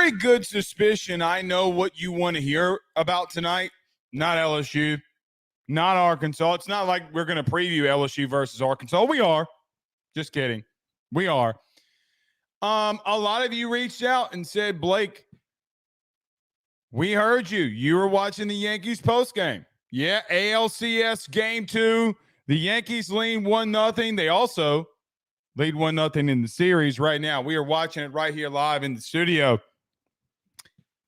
very good suspicion I know what you want to hear about tonight. Not LSU, not Arkansas. It's not like we're going to preview LSU versus Arkansas. We are. Just kidding. We are. A lot of you reached out and said, Blake, we heard you. You were watching the Yankees postgame. Yeah, ALCS Game 2. The Yankees lead 1-0. They also lead 1-0 in the series right now. We are watching it right here live in the studio.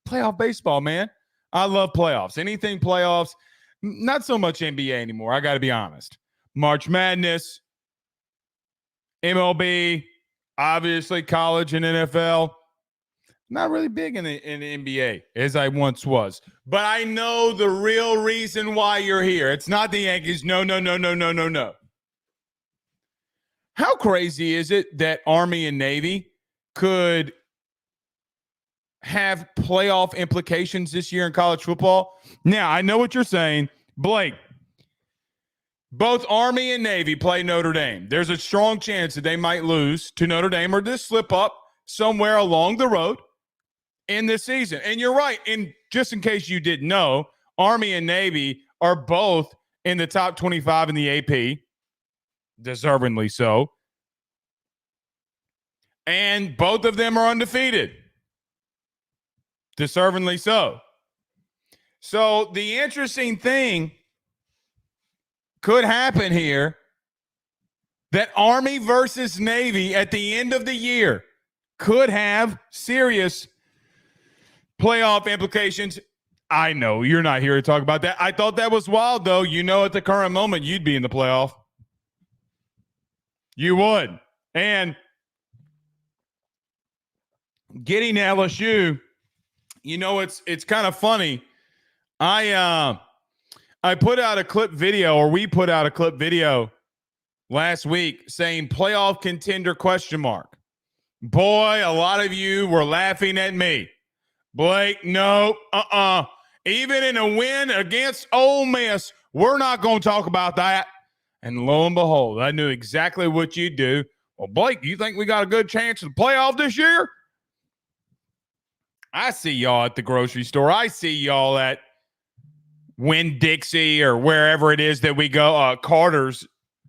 Playoff baseball, man. I love playoffs. Anything playoffs. Not so much NBA anymore. I got to be honest. March Madness, MLB, obviously college and NFL. Not really big in the NBA as I once was. But I know the real reason why you're here. It's not the Yankees. No. How crazy is it that Army and Navy could have playoff implications this year in college football? Now, I know what you're saying. Blake, both Army and Navy play Notre Dame. There's a strong chance that they might lose to Notre Dame or just slip up somewhere along the road in this season. And you're right. And just in case you didn't know, Army and Navy are both in the top 25 in the AP, deservingly so. And both of them are undefeated, deservingly so. So the interesting thing could happen here that Army versus Navy at the end of the year could have serious playoff implications. I know you're not here to talk about that. I thought that was wild, though. You know, at the current moment, you'd be in the playoff. You would. And getting to LSU, you know, it's kind of funny. I put out a clip video, or we put out a clip video last week saying playoff contender ? Boy, a lot of you were laughing at me. Blake, no, even in a win against Ole Miss, we're not going to talk about that. And lo and behold, I knew exactly what you'd do. Well, Blake, you think we got a good chance of the playoff this year? I see y'all at the grocery store. I see y'all at Winn-Dixie or wherever it is that we go, Carter's,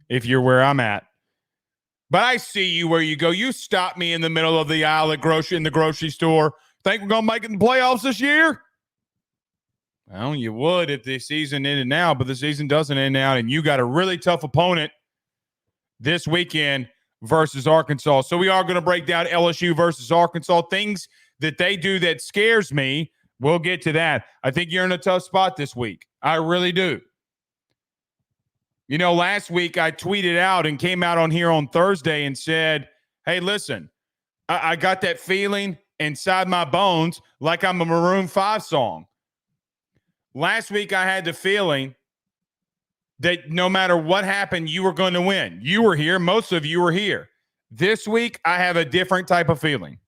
if you're where I'm at. But I see you where you go. You stop me in the middle of the aisle in the grocery store. Think we're going to make it in the playoffs this year? Well, you would if the season ended now, but the season doesn't end now, and you got a really tough opponent this weekend versus Arkansas. So we are going to break down LSU versus Arkansas, things that they do that scares me. We'll get to that. I think you're in a tough spot this week. I really do. You know, last week I tweeted out and came out on here on Thursday and said, hey, listen, I got that feeling inside my bones like I'm a Maroon 5 song. Last week I had the feeling that no matter what happened, you were going to win. You were here. Most of you were here. This week I have a different type of feeling.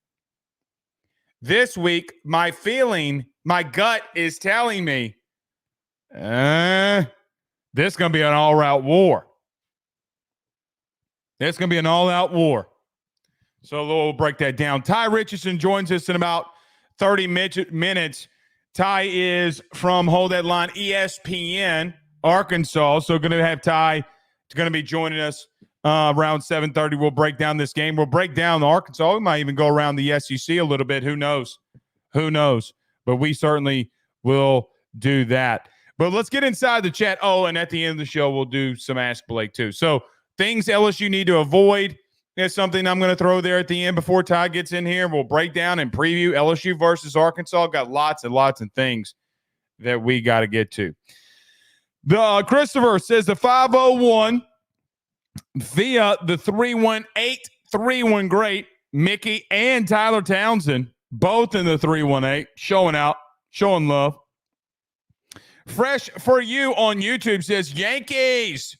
This week, my gut is telling me, this is going to be an all-out war. It's going to be an all-out war. So we'll break that down. Tye Richardson joins us in about 30 minutes. Tye is from Hold That Line, ESPN, Arkansas. So going to have Tye going to be joining us around 7:30. We'll break down this game. We'll break down Arkansas. We might even go around the SEC a little bit. Who knows? But we certainly will do that. But let's get inside the chat. Oh, and at the end of the show, we'll do some Ask Blake too. So things LSU need to avoid is something I'm going to throw there at the end before Tye gets in here. We'll break down and preview LSU versus Arkansas. Got lots and lots of things that we got to get to. Christopher says the 501 via the 318-31 great. Mickey and Tyler Townsend, both in the 318, showing out, showing love. Fresh for you on YouTube says Yankees!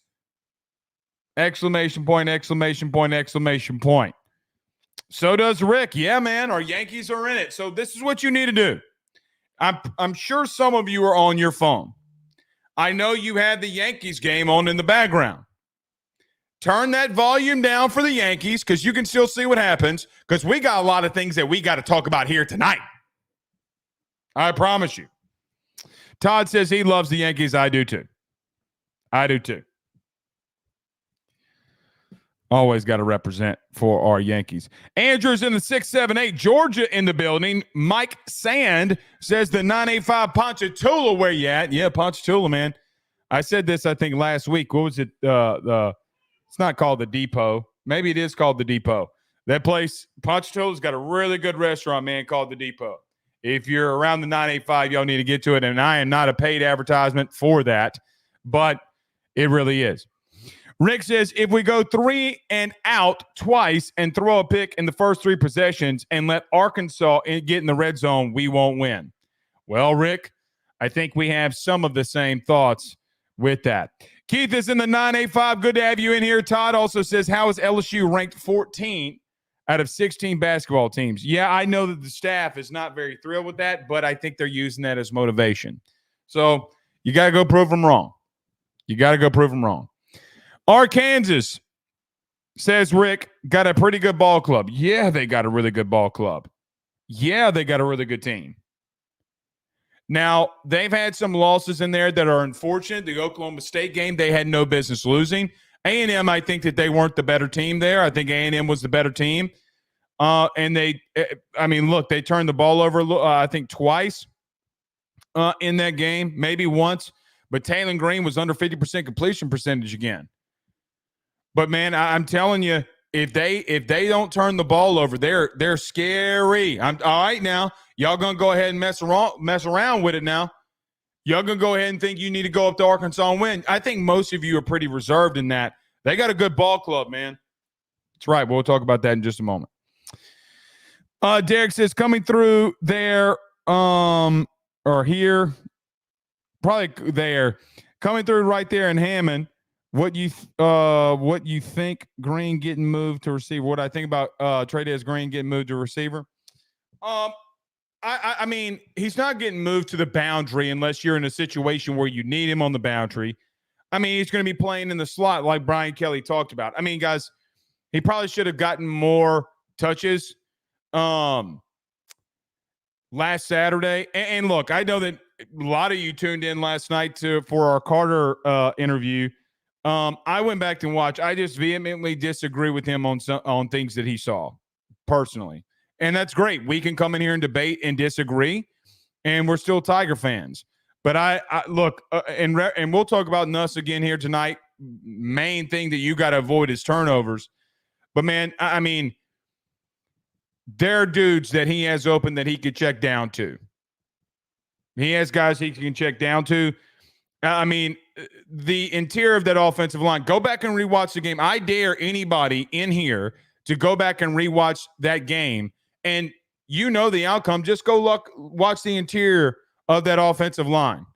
Exclamation point, exclamation point, exclamation point. So does Rick. Yeah, man, our Yankees are in it. So this is what you need to do. I'm sure some of you are on your phone. I know you had the Yankees game on in the background. Turn that volume down for the Yankees because you can still see what happens because we got a lot of things that we got to talk about here tonight. I promise you. Todd says he loves the Yankees. I do too. I do too. Always got to represent for our Yankees. Andrew's in the 678. Georgia in the building. Mike Sand says the 985 Ponchatoula. Where you at? Yeah, Ponchatoula, man. I said this, I think, last week. What was it? It's not called the Depot. Maybe it is called the Depot. That place, Ponchatoula's got a really good restaurant, man, called the Depot. If you're around the 985, y'all need to get to it. And I am not a paid advertisement for that, but it really is. Rick says, if we go 3 and out twice and throw a pick in the first 3 possessions and let Arkansas get in the red zone, we won't win. Well, Rick, I think we have some of the same thoughts with that. Keith is in the 985. Good to have you in here. Todd also says, how is LSU ranked 14th out of 16 basketball teams? Yeah, I know that the staff is not very thrilled with that, but I think they're using that as motivation. So you got to go prove them wrong. You got to go prove them wrong. Arkansas, says Rick, got a pretty good ball club. Yeah, they got a really good ball club. Yeah, they got a really good team. Now, they've had some losses in there that are unfortunate. The Oklahoma State game, they had no business losing. A&M, I think that they weren't the better team there. I think A&M was the better team. And they turned the ball over, I think, twice in that game, maybe once. But Taylor Green was under 50% completion percentage again. But, man, I'm telling you, if they don't turn the ball over, they're scary. All right now. Y'all going to go ahead and mess around with it now. Y'all going to go ahead and think you need to go up to Arkansas and win. I think most of you are pretty reserved in that. They got a good ball club, man. That's right. We'll talk about that in just a moment. Derek says, coming through there or here, probably there, coming through right there in Hammond. What you think Green getting moved to receiver? What I think about Trey'Dez Green getting moved to receiver? I mean, he's not getting moved to the boundary unless you're in a situation where you need him on the boundary. I mean, he's going to be playing in the slot like Brian Kelly talked about. I mean, guys, he probably should have gotten more touches last Saturday. And look, I know that a lot of you tuned in last night for our Carter interview. I went back and watched. I just vehemently disagree with him on things that he saw personally. And that's great. We can come in here and debate and disagree, and we're still Tiger fans. But I look, and we'll talk about Nuss again here tonight. Main thing that you got to avoid is turnovers. But, man, I mean, there are dudes that he has open that he could check down to. He has guys he can check down to. I mean, the interior of that offensive line, go back and rewatch the game. I dare anybody in here to go back and rewatch that game. And you know the outcome. Just go watch the interior of that offensive line.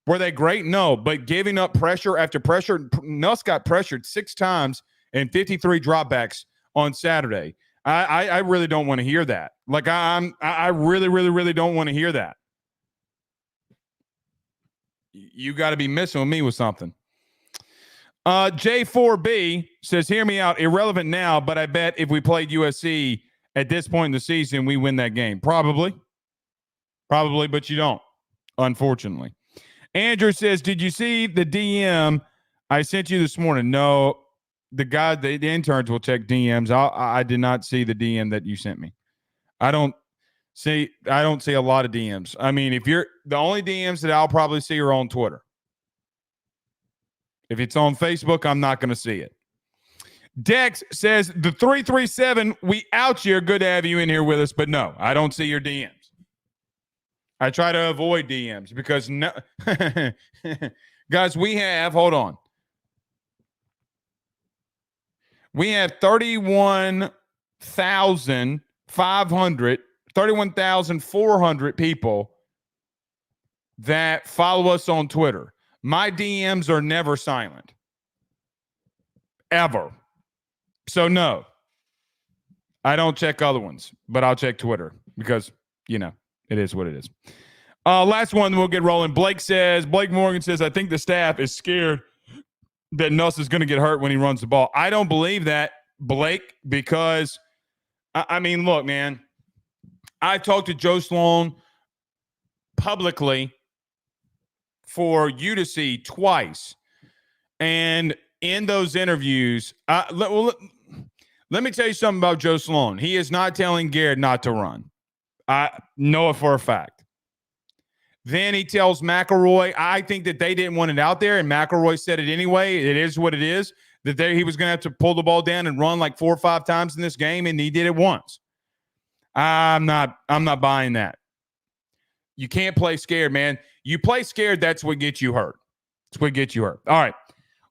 Were they great? No, but giving up pressure after pressure. Nuss got pressured 6 times and 53 dropbacks on Saturday. I really don't want to hear that. Like I really, really, really don't want to hear that. You got to be messing with me with something. J4B says, hear me out. Irrelevant now, but I bet if we played USC at this point in the season, we win that game. Probably, but you don't, unfortunately. Andrew says, did you see the DM I sent you this morning? No, the interns will check DMs. I did not see the DM that you sent me. I don't see a lot of DMs. I mean, the only DMs that I'll probably see are on Twitter. If it's on Facebook, I'm not going to see it. Dex says, the 337, we out here. Good to have you in here with us, but no, I don't see your DMs. I try to avoid DMs because no, guys, we have 31,400 people that follow us on Twitter. My DMs are never silent. Ever. So, no. I don't check other ones, but I'll check Twitter because, it is what it is. Last one, we'll get rolling. Blake Morgan says, I think the staff is scared that Nuss is going to get hurt when he runs the ball. I don't believe that, Blake, because, I mean, look, man, I talked to Joe Sloan publicly for you to see twice. And in those interviews, let me tell you something about Joe Sloan. He is not telling Garrett not to run. I know it for a fact. Then he tells McElroy, I think that they didn't want it out there, and McElroy said it anyway. It is what it is, that he was going to have to pull the ball down and run like 4 or 5 times in this game, and he did it once. I'm not buying that. You can't play scared, man. You play scared, that's what gets you hurt. That's what gets you hurt. All right,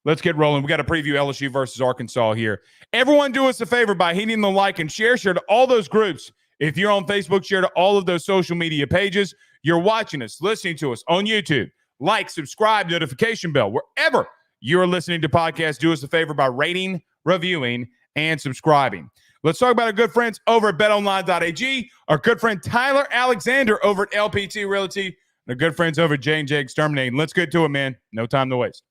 let's get rolling. We got to preview LSU versus Arkansas here. Everyone do us a favor by hitting the like and share to all those groups. If you're on Facebook, share to all of those social media pages. You're watching us, listening to us on YouTube. Like, subscribe, notification bell. Wherever you're listening to podcasts, do us a favor by rating, reviewing, and subscribing. Let's talk about our good friends over at betonline.ag, our good friend Tyler Alexander over at LPT Realty, and our good friends over at J&J Exterminating. Let's get to it, man. No time to waste.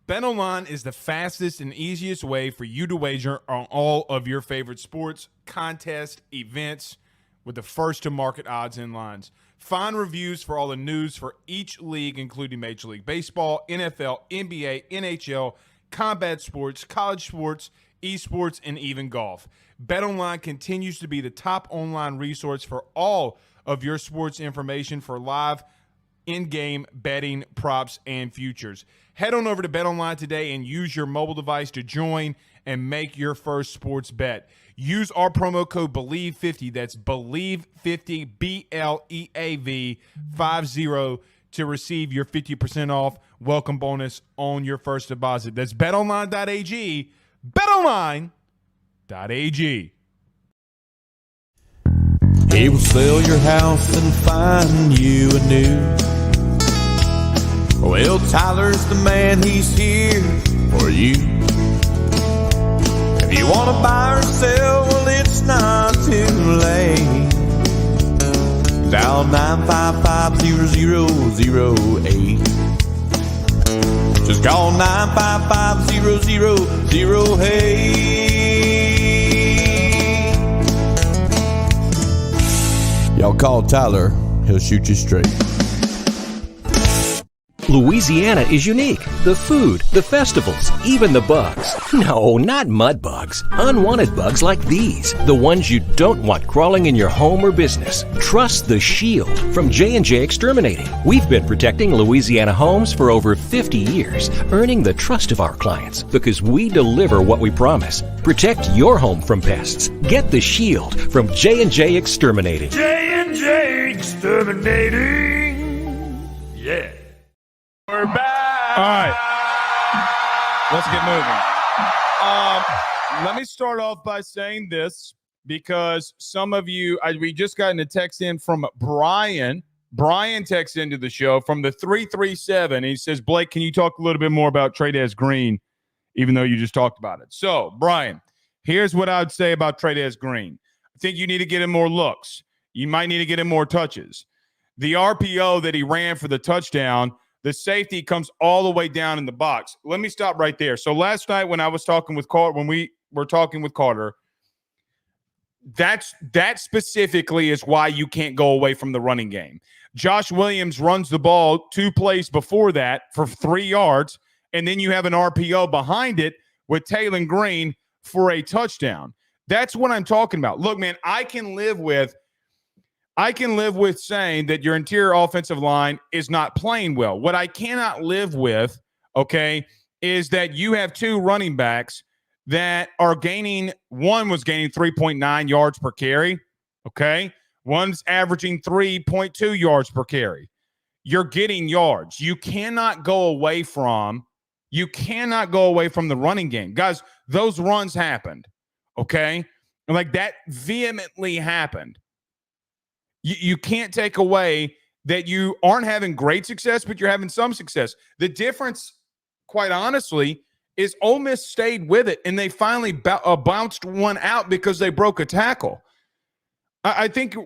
BetOnline is the fastest and easiest way for you to wager on all of your favorite sports, contests, events with the first-to-market odds and lines. Find reviews for all the news for each league, including Major League Baseball, NFL, NBA, NHL, combat sports, college sports, esports, and even golf. BetOnline continues to be the top online resource for all of your sports information for live in-game betting, props, and futures. Head on over to BetOnline today and use your mobile device to join and make your first sports bet. Use our promo code BELIEVE50, that's BELIEVE50, BLEAV 50, to receive your 50% off welcome bonus on your first deposit. That's betonline.ag, betonline.ag. He will sell your house and find you a new. Well, Tyler's the man, he's here for you. If you want to buy or sell, well, it's not too late. Dial 955-0008. Just call 955-0008. Y'all call Tyler, he'll shoot you straight. Louisiana is unique. The food, the festivals, even the bugs. No, not mud bugs. Unwanted bugs like these. The ones you don't want crawling in your home or business. Trust the Shield from J&J Exterminating. We've been protecting Louisiana homes for over 50 years, earning the trust of our clients because we deliver what we promise. Protect your home from pests. Get the Shield from J&J Exterminating. J&J Exterminating. Yeah. We're back. All right. Let's get moving. Let me start off by saying this because some of you, we just got a text in from Brian. Brian texts into the show from the 337. He says, Blake, can you talk a little bit more about Trey'Dez Green, even though you just talked about it? So, Brian, here's what I would say about Trey'Dez Green. I think you need to get him more looks. You might need to get him more touches. The RPO that he ran for the touchdown, the safety comes all the way down in the box. Let me stop right there. So last night when I was talking with Carter, when we were talking with Carter, that specifically is why you can't go away from the running game. Josh Williams runs the ball 2 plays before that for 3 yards, and then you have an RPO behind it with Taylor Green for a touchdown. That's what I'm talking about. Look, man, I can live with saying that your interior offensive line is not playing well. What I cannot live with, okay, is that you have 2 running backs that are one was gaining 3.9 yards per carry, okay? One's averaging 3.2 yards per carry. You're getting yards. You cannot go away from the running game. Guys, those runs happened, okay? Like that vehemently happened. You can't take away that you aren't having great success, but you're having some success. The difference, quite honestly, is Ole Miss stayed with it, and they finally bounced one out because they broke a tackle. I think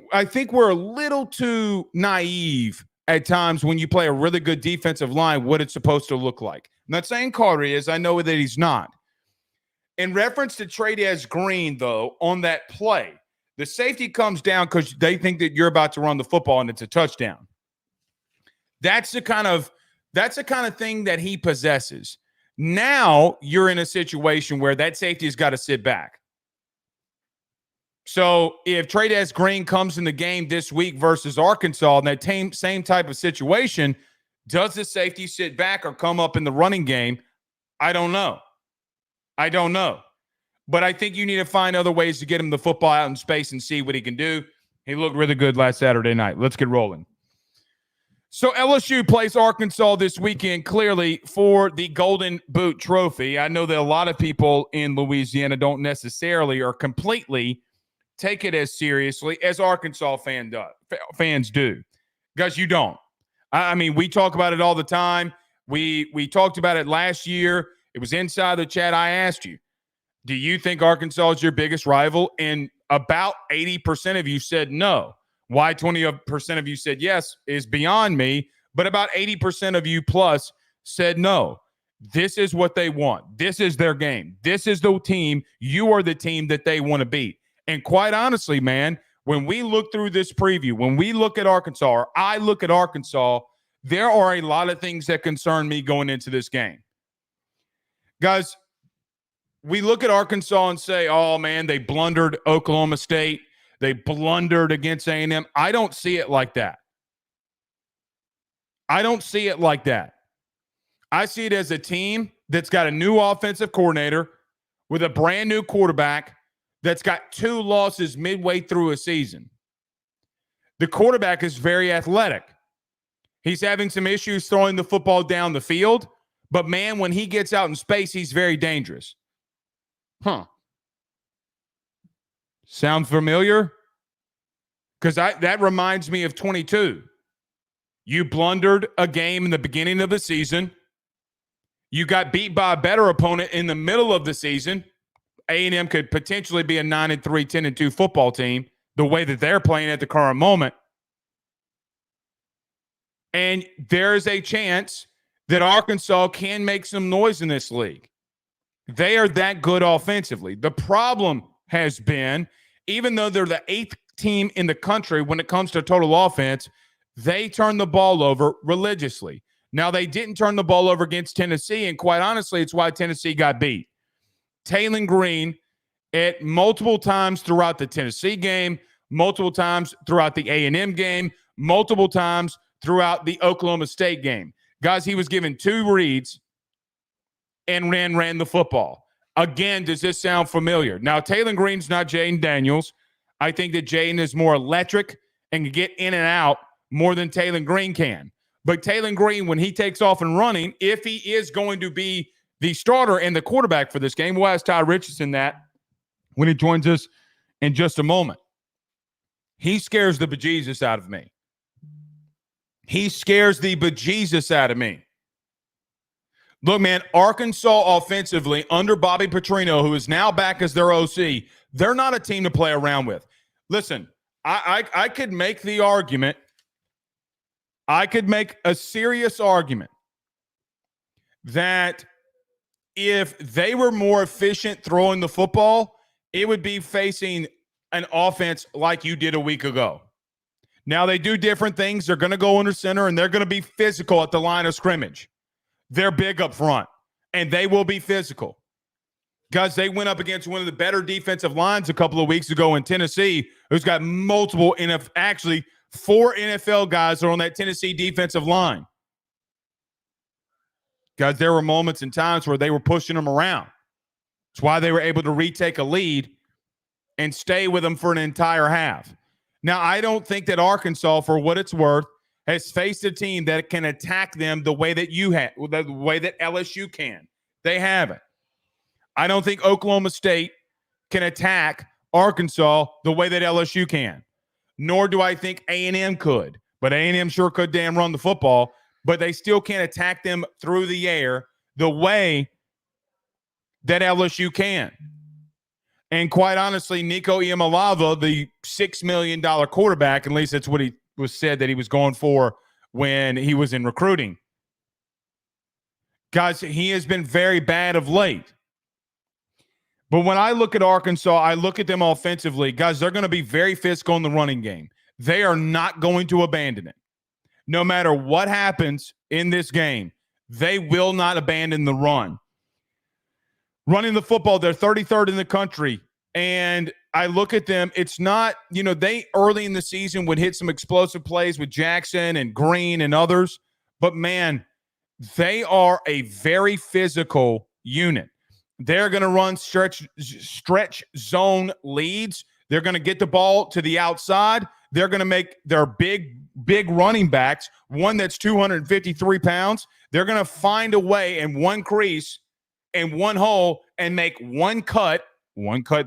we're a little too naive at times when you play a really good defensive line, what it's supposed to look like. I'm not saying Carter is. I know that he's not. In reference to Trey'Dez Green, though, on that play, the safety comes down because they think that you're about to run the football and it's a touchdown, That's the kind of thing that he possesses. Now you're in a situation where that safety has got to sit back. So if Trey'Dez Green comes in the game this week versus Arkansas in that same type of situation, does the safety sit back or come up in the running game? I don't know. But I think you need to find other ways to get him the football out in space and see what he can do. He looked really good last Saturday night. Let's get rolling. So LSU plays Arkansas this weekend, clearly, for the Golden Boot Trophy. I know that a lot of people in Louisiana don't necessarily or completely take it as seriously as Arkansas fans do. Guys, you don't. I mean, we talk about it all the time. We talked about it last year. It was inside the chat. I asked you, do you think Arkansas is your biggest rival? And about 80% of you said no. Why 20% of you said yes is beyond me, but about 80% of you plus said no. This is what they want. This is their game. This is the team. You are the team that they want to beat. And quite honestly, man, when we look through this preview, when we look at Arkansas, or I look at Arkansas, there are a lot of things that concern me going into this game. Guys, we look at Arkansas and say, oh, man, they blundered Oklahoma State. They blundered against A&M. I don't see it like that. I see it as a team that's got a new offensive coordinator with a brand new quarterback that's got 2 losses midway through a season. The quarterback is very athletic. He's having some issues throwing the football down the field, but man, when he gets out in space, he's very dangerous. Sound familiar? Because that reminds me of 22. You blundered a game in the beginning of the season. You got beat by a better opponent in the middle of the season. A&M could potentially be a 9-3, 10-2 football team the way that they're playing at the current moment. And there is a chance that Arkansas can make some noise in this league. They are that good offensively. The problem has been, even though they're the 8th team in the country when it comes to total offense, they turn the ball over religiously. Now, they didn't turn the ball over against Tennessee, and quite honestly, it's why Tennessee got beat. Taylen Green, at multiple times throughout the Tennessee game, multiple times throughout the A&M game, multiple times throughout the Oklahoma State game. Guys, he was given 2 reads and ran the football. Again, does this sound familiar? Now, Taylen Green's not Jaden Daniels. I think that Jaden is more electric and can get in and out more than Taylen Green can. But Taylen Green, when he takes off and running, if he is going to be the starter and the quarterback for this game, we'll ask Tye Richardson that when he joins us in just a moment. He scares the bejesus out of me. Look, man, Arkansas offensively under Bobby Petrino, who is now back as their OC, they're not a team to play around with. Listen, I could make the argument. I could make a serious argument that if they were more efficient throwing the football, it would be facing an offense like you did a week ago. Now, they do different things. They're going to go under center, and they're going to be physical at the line of scrimmage. They're big up front, and they will be physical. Guys, they went up against one of the better defensive lines a couple of weeks ago in Tennessee, who's got multiple, actually 4 NFL guys are on that Tennessee defensive line. Guys, there were moments and times where they were pushing them around. That's why they were able to retake a lead and stay with them for an entire half. Now, I don't think that Arkansas, for what it's worth, has faced a team that can attack them the way that the way that LSU can. They haven't. I don't think Oklahoma State can attack Arkansas the way that LSU can. Nor do I think A&M could. But A&M sure could damn run the football. But they still can't attack them through the air the way that LSU can. And quite honestly, Nico Iamaleava, the $6 million quarterback, at least that's what he was said that he was going for when he was in recruiting. Guys, he has been very bad of late. But when I look at Arkansas, I look at them offensively. Guys, they're going to be very physical in the running game. They are not going to abandon it. no matter what happens in this game, they will not abandon the run. Running the football, they're 33rd in the country. And I look at them, it's not, they early in the season would hit some explosive plays with Jackson and Green and others. But, man, they are a very physical unit. They're going to run stretch zone leads. They're going to get the ball to the outside. They're going to make their big running backs, one that's 253 pounds. They're going to find a way in one crease and one hole and make one cut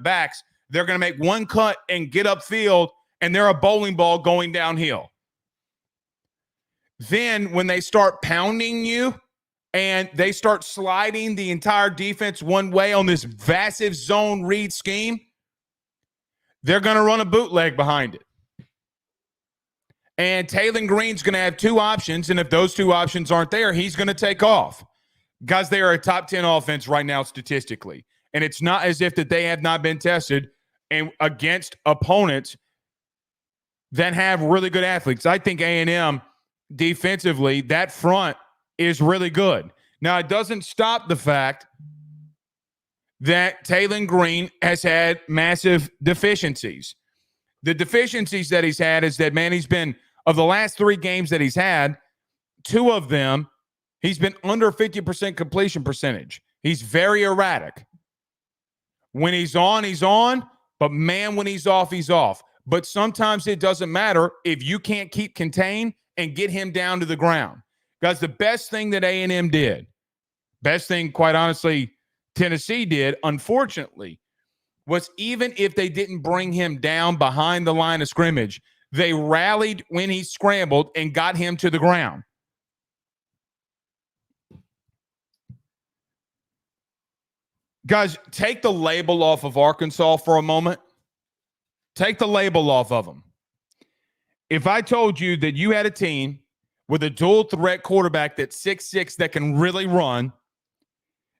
backs. They're going to make one cut and get upfield, and they're a bowling ball going downhill. Then when they start pounding you and they start sliding the entire defense one way on this massive zone read scheme, they're going to run a bootleg behind it. And Taylen Green's going to have two options, and if those two options aren't there, he's going to take off. Guys, they are a top 10 offense right now statistically. And it's not as if that they have not been tested and against opponents that have really good athletes. I think A&M defensively, that front is really good. Now, it doesn't stop the fact that Taylen Green has had massive deficiencies. The deficiencies that he's had is that, man, he's been, of the last 3 games that he's had, 2 of them, he's been under 50% completion percentage. He's very erratic. When he's on, he's on. But, man, when he's off, he's off. But sometimes it doesn't matter if you can't keep contained and get him down to the ground. Guys, the best thing that A&M did, best thing, quite honestly, Tennessee did, unfortunately, was even if they didn't bring him down behind the line of scrimmage, they rallied when he scrambled and got him to the ground. Guys, take the label off of Arkansas for a moment. Take the label off of them. If I told you that you had a team with a dual threat quarterback that's 6'6", that can really run,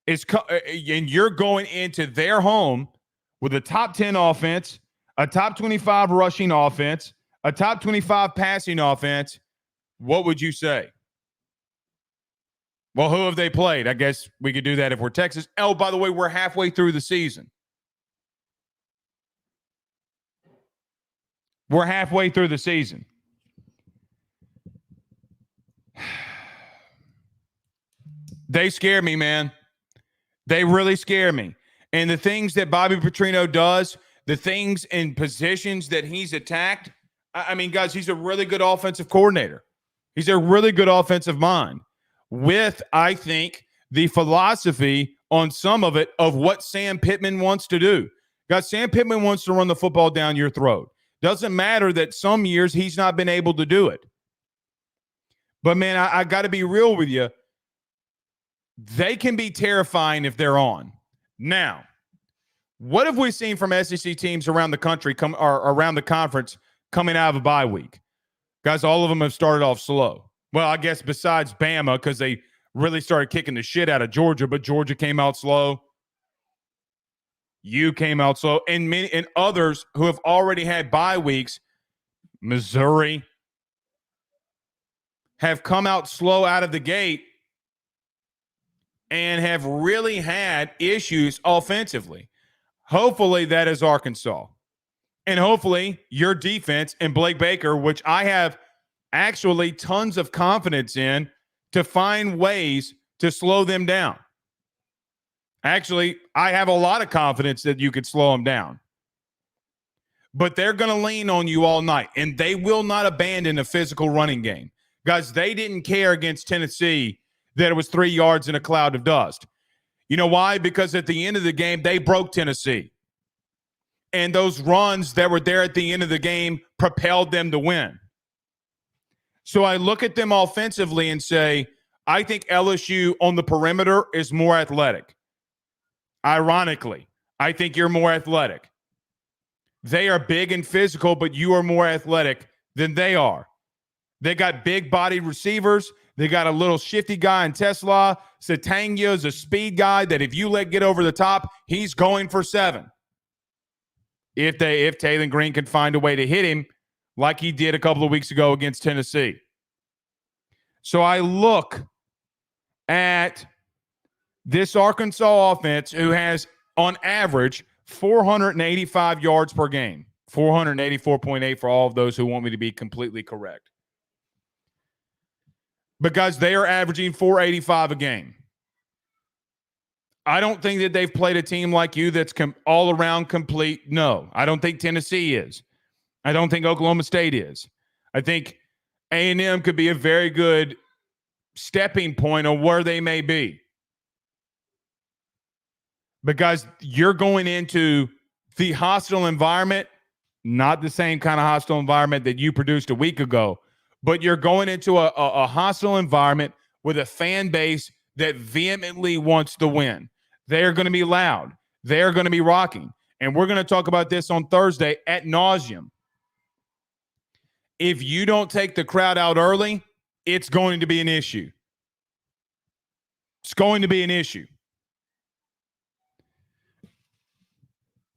and you're going into their home with a top 10 offense, a top 25 rushing offense, a top 25 passing offense, what would you say? Well, who have they played? I guess we could do that if we're Texas. Oh, by the way, we're halfway through the season. We're halfway through the season. They scare me, man. They really scare me. And the things that Bobby Petrino does, the things in positions that he's attacked, I mean, guys, he's a really good offensive coordinator. He's a really good offensive mind with, I think, the philosophy on some of it of what Sam Pittman wants to do. Guys, Sam Pittman wants to run the football down your throat. Doesn't matter that some years he's not been able to do it. But, man, I got to be real with you. They can be terrifying if they're on. Now, what have we seen from SEC teams around the country or around the conference coming out of a bye week? Guys, all of them have started off slow. Well, I guess besides Bama, because they really started kicking the shit out of Georgia, but Georgia came out slow. You came out slow. And many and others who have already had bye weeks, Missouri, have come out slow out of the gate and have really had issues offensively. Hopefully that is Arkansas. And hopefully your defense and Blake Baker, which I have actually tons of confidence in, to find ways to slow them down. Actually, I have a lot of confidence that you could slow them down. But they're going to lean on you all night, and they will not abandon a physical running game. Guys, they didn't care against Tennessee that it was 3 yards in a cloud of dust. You know why? Because at the end of the game, they broke Tennessee. And those runs that were there at the end of the game propelled them to win. So I look at them offensively and say, I think LSU on the perimeter is more athletic. Ironically, I think you're more athletic. They are big and physical, but you are more athletic than they are. They got big-bodied receivers. They got a little shifty guy in Tesla. Satangia is a speed guy that if you let get over the top, he's going for 7. If Taylen Green can find a way to hit him like he did a couple of weeks ago against Tennessee. So I look at this Arkansas offense who has, on average, 485 yards per game. 484.8 for all of those who want me to be completely correct. Because they are averaging 485 a game. I don't think that they've played a team like you that's all around complete. No, I don't think Tennessee is. I don't think Oklahoma State is. I think A&M could be a very good stepping point on where they may be. Because you're going into the hostile environment, not the same kind of hostile environment that you produced a week ago, but you're going into a hostile environment with a fan base that vehemently wants to win. They're going to be loud. They're going to be rocking. And we're going to talk about this on Thursday ad nauseum. If you don't take the crowd out early, it's going to be an issue. It's going to be an issue.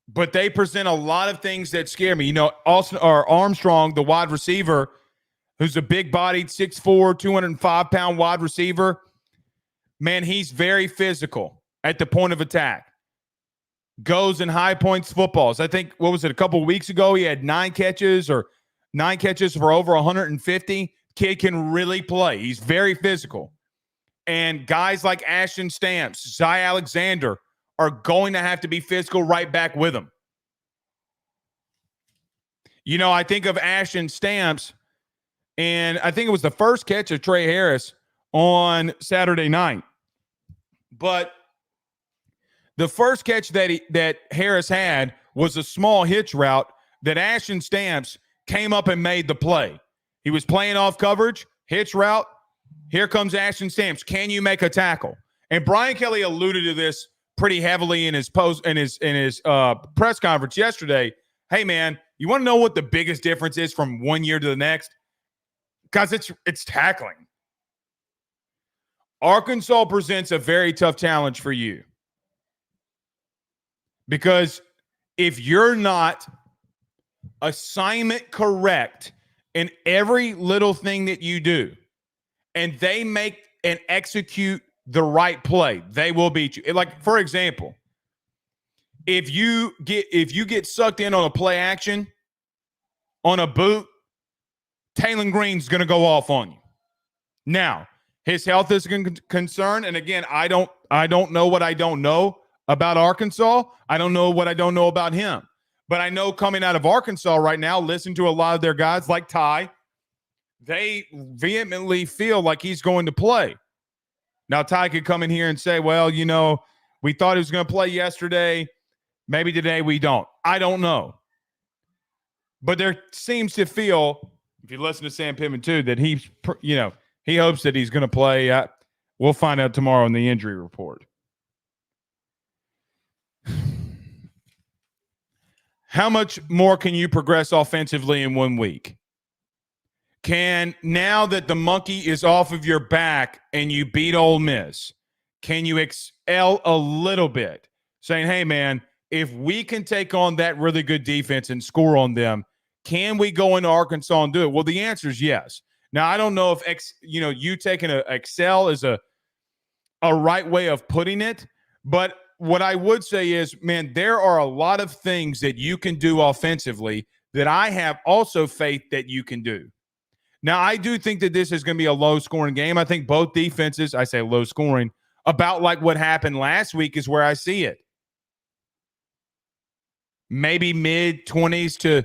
But they present a lot of things that scare me. You know, Armstrong, the wide receiver, who's a big-bodied, 6'4", 205-pound wide receiver, man, he's very physical at the point of attack. Goes in high points footballs. I think, what was it, a couple of weeks ago, he had 9 catches for over 150. Kid can really play. He's very physical. And guys like Ashton Stamps, Zy Alexander are going to have to be physical right back with him. You know, I think of Ashton Stamps, and I think it was the first catch of Trey Harris on Saturday night. But the first catch that Harris had was a small hitch route that Ashton Stamps came up and made the play. He was playing off coverage, hitch route. Here comes Ashton Stamps. Can you make a tackle? And Brian Kelly alluded to this pretty heavily in his press conference yesterday. Hey, man, you want to know what the biggest difference is from one year to the next? Because it's tackling. Arkansas presents a very tough challenge for you. Because if you're not assignment correct in every little thing that you do, and they make and execute the right play, they will beat you. Like, for example, if you get sucked in on a play action on a boot, Taylon Green's going to go off on you. Now, his health is a concern, and again, I don't know what I don't know about Arkansas. I don't know what I don't know about him. But I know coming out of Arkansas right now, listen to a lot of their guys like Ty, they vehemently feel like he's going to play. Now, Ty could come in here and say, well, you know, we thought he was going to play yesterday. Maybe today we don't. I don't know. But there seems to feel, if you listen to Sam Pittman too, that he hopes that he's going to play. We'll find out tomorrow in the injury report. How much more can you progress offensively in 1 week? Now that the monkey is off of your back and you beat Ole Miss, can you excel a little bit? Saying, hey, man, if we can take on that really good defense and score on them, can we go into Arkansas and do it? Well, the answer is yes. Now, I don't know if you taking a excel is a right way of putting it, but what I would say is, man, there are a lot of things that you can do offensively that I have also faith that you can do. Now, I do think that this is going to be a low-scoring game. I think both defenses, I say low-scoring, about like what happened last week is where I see it. Maybe mid-20s to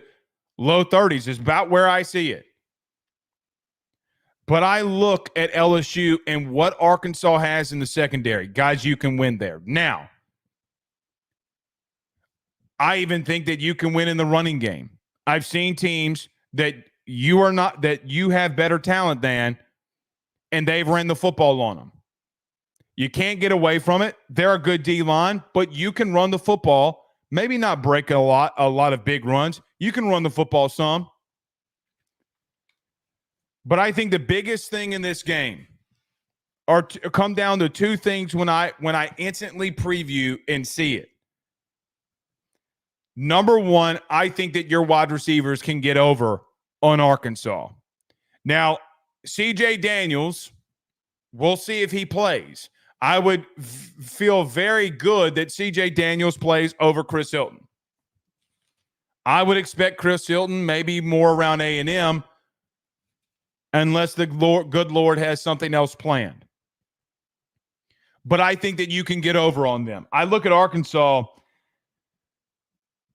low 30s is about where I see it. But I look at LSU and what Arkansas has in the secondary. Guys, you can win there. Now, I even think that you can win in the running game. I've seen teams that you have better talent than, and they've ran the football on them. You can't get away from it. They're a good D-line, but you can run the football, maybe not break a lot of big runs. You can run the football some. But I think the biggest thing in this game come down to two things when I instantly preview and see it. Number one, I think that your wide receivers can get over on Arkansas. Now, C.J. Daniels We'll see if he plays. I would feel very good that C.J. Daniels plays over Chris Hilton. I would expect Chris Hilton maybe more around A&M unless the good Lord has something else planned. But I think that you can get over on them. I look at Arkansas.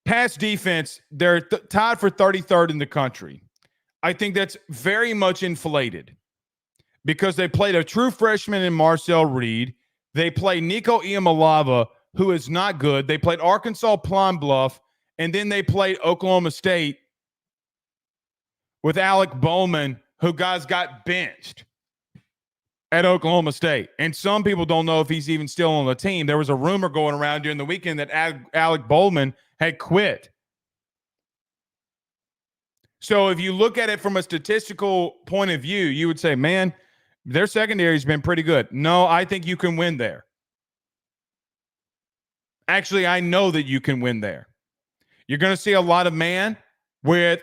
Pass defense, they're tied for 33rd in the country. I think that's very much inflated because they played a true freshman in Marcel Reed. They play Nico Iamaleava, who is not good. They played Arkansas Plum Bluff, and then they played Oklahoma State with Alec Bowman, who guys got benched at Oklahoma State. And some people don't know if he's even still on the team. There was a rumor going around during the weekend that Alec Bowman had quit. So if you look at it from a statistical point of view, you would say, man, their secondary has been pretty good. No, I think you can win there. Actually, I know that you can win there. You're going to see a lot of man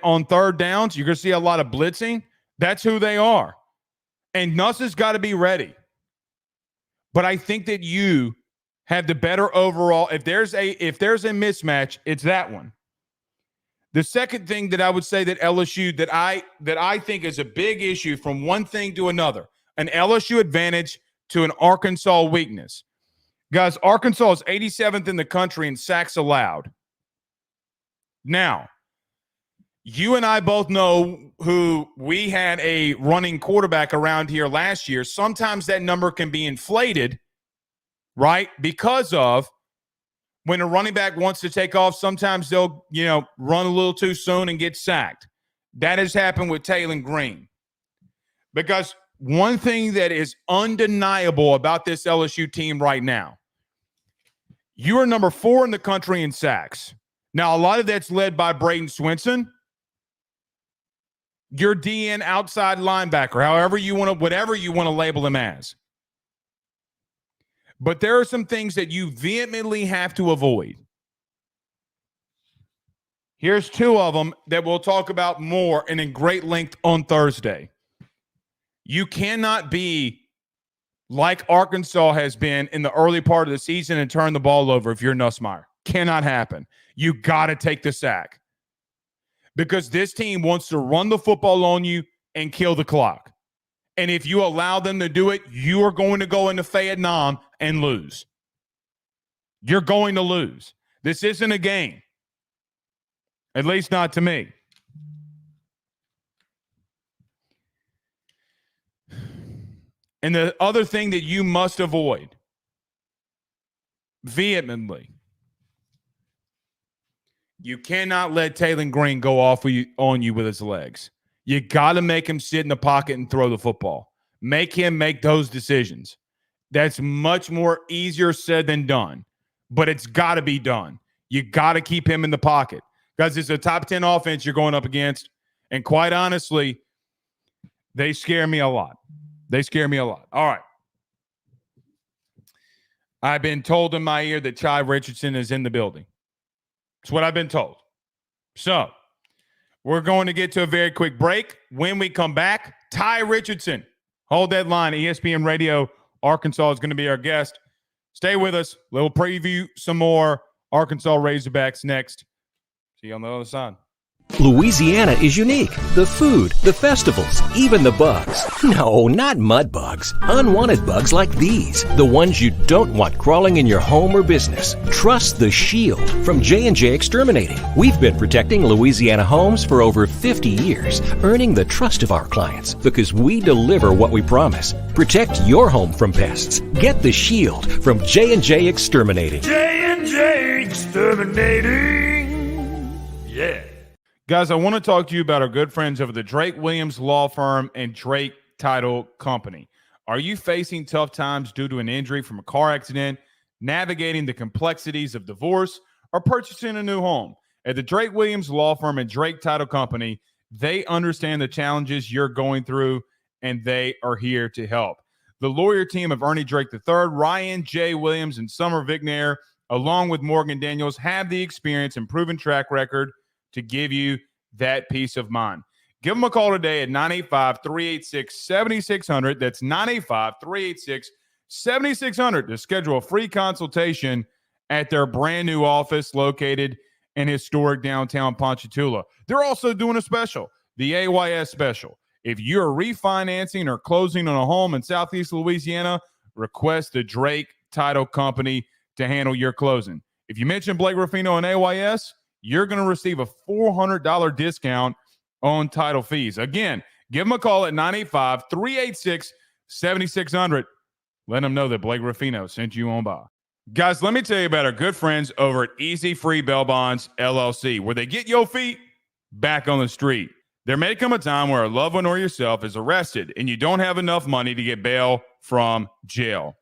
on third downs. You're going to see a lot of blitzing. That's who they are. And Nuss has got to be ready. But I think that you have the better overall. If there's a mismatch, it's that one. The second thing that I would say that LSU that I think is a big issue from one thing to another, an LSU advantage to an Arkansas weakness. Guys, Arkansas is 87th in the country in sacks allowed. Now, you and I both know who we had a running quarterback around here last year. Sometimes that number can be inflated, right? Because of when a running back wants to take off, sometimes they'll, run a little too soon and get sacked. That has happened with Taylor Green. Because one thing that is undeniable about this LSU team right now, you are number 4 in the country in sacks. Now, a lot of that's led by Braden Swinson. Your DN outside linebacker, whatever you want to label him as. But there are some things that you vehemently have to avoid. Here's 2 of them that we'll talk about more and in great length on Thursday. You cannot be like Arkansas has been in the early part of the season and turn the ball over if you're Nussmeier. Cannot happen. You got to take the sack. Because this team wants to run the football on you and kill the clock. And if you allow them to do it, you are going to go into Vietnam and lose. You're going to lose. This isn't a game. At least not to me. And the other thing that you must avoid vehemently, you cannot let Taylor Green go off on you with his legs. You got to make him sit in the pocket and throw the football. Make him make those decisions. That's much more easier said than done, but it's got to be done. You got to keep him in the pocket. Guys, it's a top 10 offense you're going up against, and quite honestly, they scare me a lot. All right. I've been told in my ear that Tye Richardson is in the building. That's what I've been told. So, we're going to get to a very quick break. When we come back, Tye Richardson. Hold that line. ESPN Radio Arkansas is going to be our guest. Stay with us. We'll preview some more Arkansas Razorbacks next. See you on the other side. Louisiana is unique. The food, the festivals, even the bugs. No, not mud bugs. Unwanted bugs like these. The ones you don't want crawling in your home or business. Trust the Shield from J&J Exterminating. We've been protecting Louisiana homes for over 50 years, earning the trust of our clients because we deliver what we promise. Protect your home from pests. Get the Shield from J&J Exterminating. J&J Exterminating. Yeah. Guys, I want to talk to you about our good friends over the Drake Williams Law Firm and Drake Title Company. Are you facing tough times due to an injury from a car accident, navigating the complexities of divorce, or purchasing a new home? At the Drake Williams Law Firm and Drake Title Company, they understand the challenges you're going through, and they are here to help. The lawyer team of Ernie Drake III, Ryan J. Williams, and Summer Vignair, along with Morgan Daniels, have the experience and proven track record to give you that peace of mind. Give them a call today at 985-386-7600. That's 985-386-7600 to schedule a free consultation at their brand new office located in historic downtown Ponchatoula. They're also doing a special, the AYS special. If you're refinancing or closing on a home in Southeast Louisiana, request the Drake Title Company to handle your closing. If you mention Blake Ruffino and AYS, you're going to receive a $400 discount on title fees. Again, give them a call at 985-386-7600. Let them know that Blake Ruffino sent you on by. Guys, let me tell you about our good friends over at Easy Free Bail Bonds, LLC, where they get your feet back on the street. There may come a time where a loved one or yourself is arrested and you don't have enough money to get bail from jail.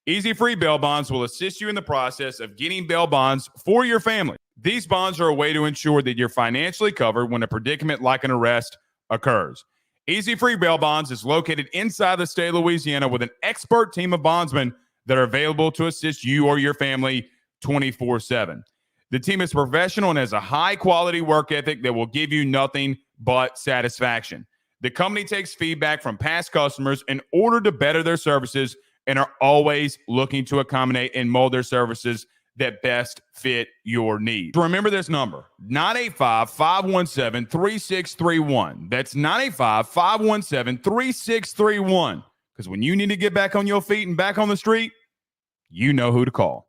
Easy Free Bail Bonds will assist you in the process of getting bail bonds for your family. These bonds are a way to ensure that you're financially covered when a predicament like an arrest occurs. Easy Free Bail Bonds is located inside the state of Louisiana with an expert team of bondsmen that are available to assist you or your family 24/7. The team is professional and has a high-quality work ethic that will give you nothing but satisfaction. The company takes feedback from past customers in order to better their services and are always looking to accommodate and mold their services that best fit your needs. So remember this number, 985-517-3631. That's 985-517-3631. Because when you need to get back on your feet and back on the street, you know who to call.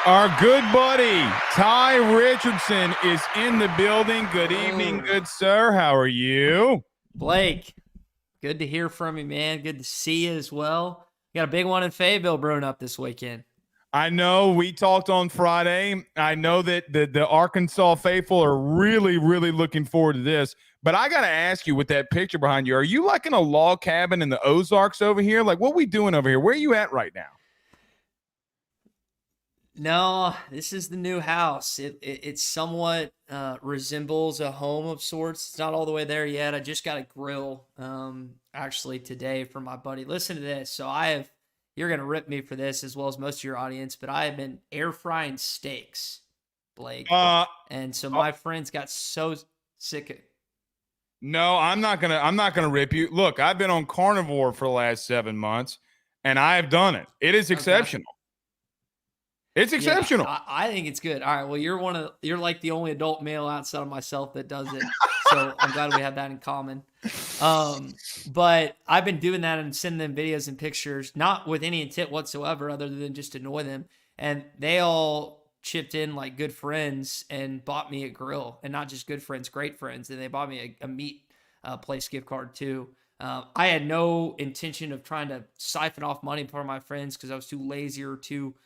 Our good buddy, Tye Richardson, is in the building. Good evening, good sir. How are you? Blake, good to hear from you, man. Good to see you as well. You got a big one in Fayetteville brewing up this weekend. I know we talked on Friday. I know that the Arkansas faithful are really, really looking forward to this. But I got to ask you, with that picture behind you, are you like in a log cabin in the Ozarks over here? Like, what are we doing over here? Where are you at right now? No, this is the new house. It somewhat resembles a home of sorts. It's not all the way there yet. I just got a grill actually today for my buddy. Listen to this. So you're going to rip me for this as well as most of your audience, but I have been air frying steaks, Blake. And so my friends got so sick of it. No, I'm not gonna rip you. Look, I've been on carnivore for the last 7 months, and I have done it. It is exceptional. It's exceptional. Yeah, I think it's good. All right. Well, you're like the only adult male outside of myself that does it. So I'm glad we have that in common. But I've been doing that and sending them videos and pictures, not with any intent whatsoever, other than just annoy them. And they all chipped in like good friends and bought me a grill, and not just good friends, great friends. And they bought me a meat place gift card too. I had no intention of trying to siphon off money from my friends because I was too lazy or too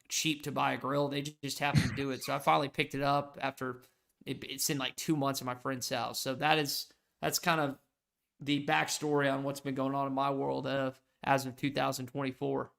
cheap to buy a grill. They just happened to do it. So I finally picked it up after it's in like 2 months at my friend's house. So that's kind of the backstory on what's been going on in my world as of 2024.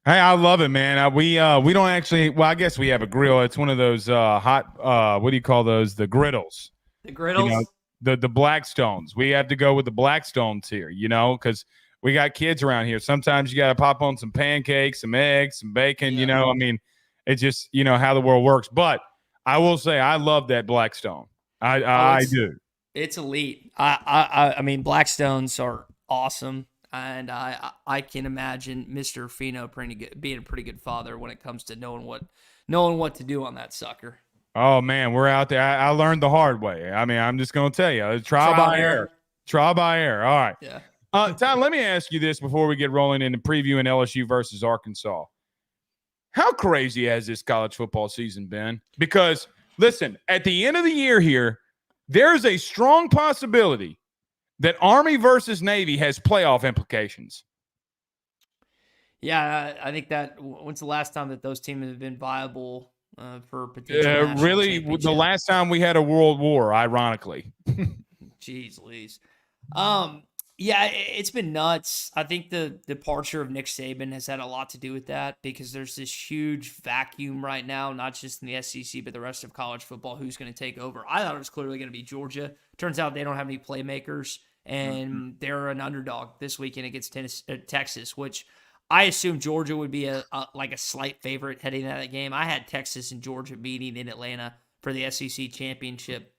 Hey, I love it, man. We don't actually. Well, I guess we have a grill. It's one of those hot. What do you call those? The griddles. The griddles. You know, the Blackstones. We have to go with the Blackstones here. You know, because we got kids around here. Sometimes you got to pop on some pancakes, some eggs, some bacon. Yeah. You know, I mean, it's just how the world works. But I will say, I love that Blackstone. I do. It's elite. I mean, Blackstones are awesome. And I can imagine Mr. Fino being a pretty good father when it comes to knowing what to do on that sucker. Oh man, we're out there. I learned the hard way. I mean, I'm just gonna tell you, trial by error. Trial by error. All right. Yeah. Tom, let me ask you this before we get rolling into previewing LSU versus Arkansas. How crazy has this college football season been? Because listen, at the end of the year here, there's a strong possibility that Army versus Navy has playoff implications. Yeah, I think that when's the last time that those teams have been viable for potential really, the last time we had a world war, ironically. Jeez Louise. Yeah, it's been nuts. I think the departure of Nick Saban has had a lot to do with that because there's this huge vacuum right now, not just in the SEC, but the rest of college football. Who's going to take over? I thought it was clearly going to be Georgia. Turns out they don't have any playmakers. And they're an underdog this weekend against Texas, which I assume Georgia would be a slight favorite heading into that game. I had Texas and Georgia meeting in Atlanta for the SEC championship,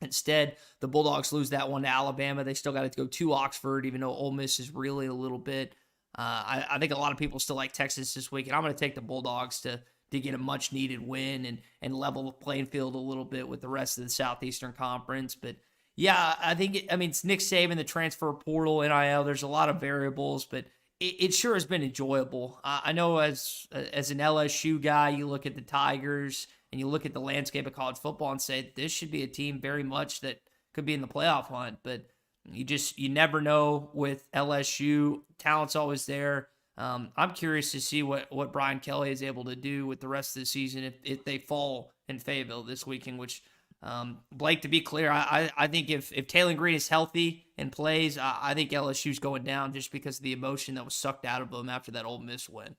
Instead, the Bulldogs lose that one to Alabama. They still got to go to Oxford, even though Ole Miss is really a little bit. I think a lot of people still like Texas this week, and I'm going to take the Bulldogs to get a much-needed win and level the playing field a little bit with the rest of the Southeastern Conference. But, yeah, I think it's Nick Saban, the transfer portal, NIL. There's a lot of variables, but it sure has been enjoyable. I know as an LSU guy, you look at the Tigers and you look at the landscape of college football and say this should be a team very much that could be in the playoff hunt, but you never know with LSU. Talent's always there. I'm curious to see what Brian Kelly is able to do with the rest of the season if they fall in Fayetteville this weekend, which Blake, to be clear, I think if Taylen Green is healthy and plays, I think LSU's going down just because of the emotion that was sucked out of them after that Ole Miss win.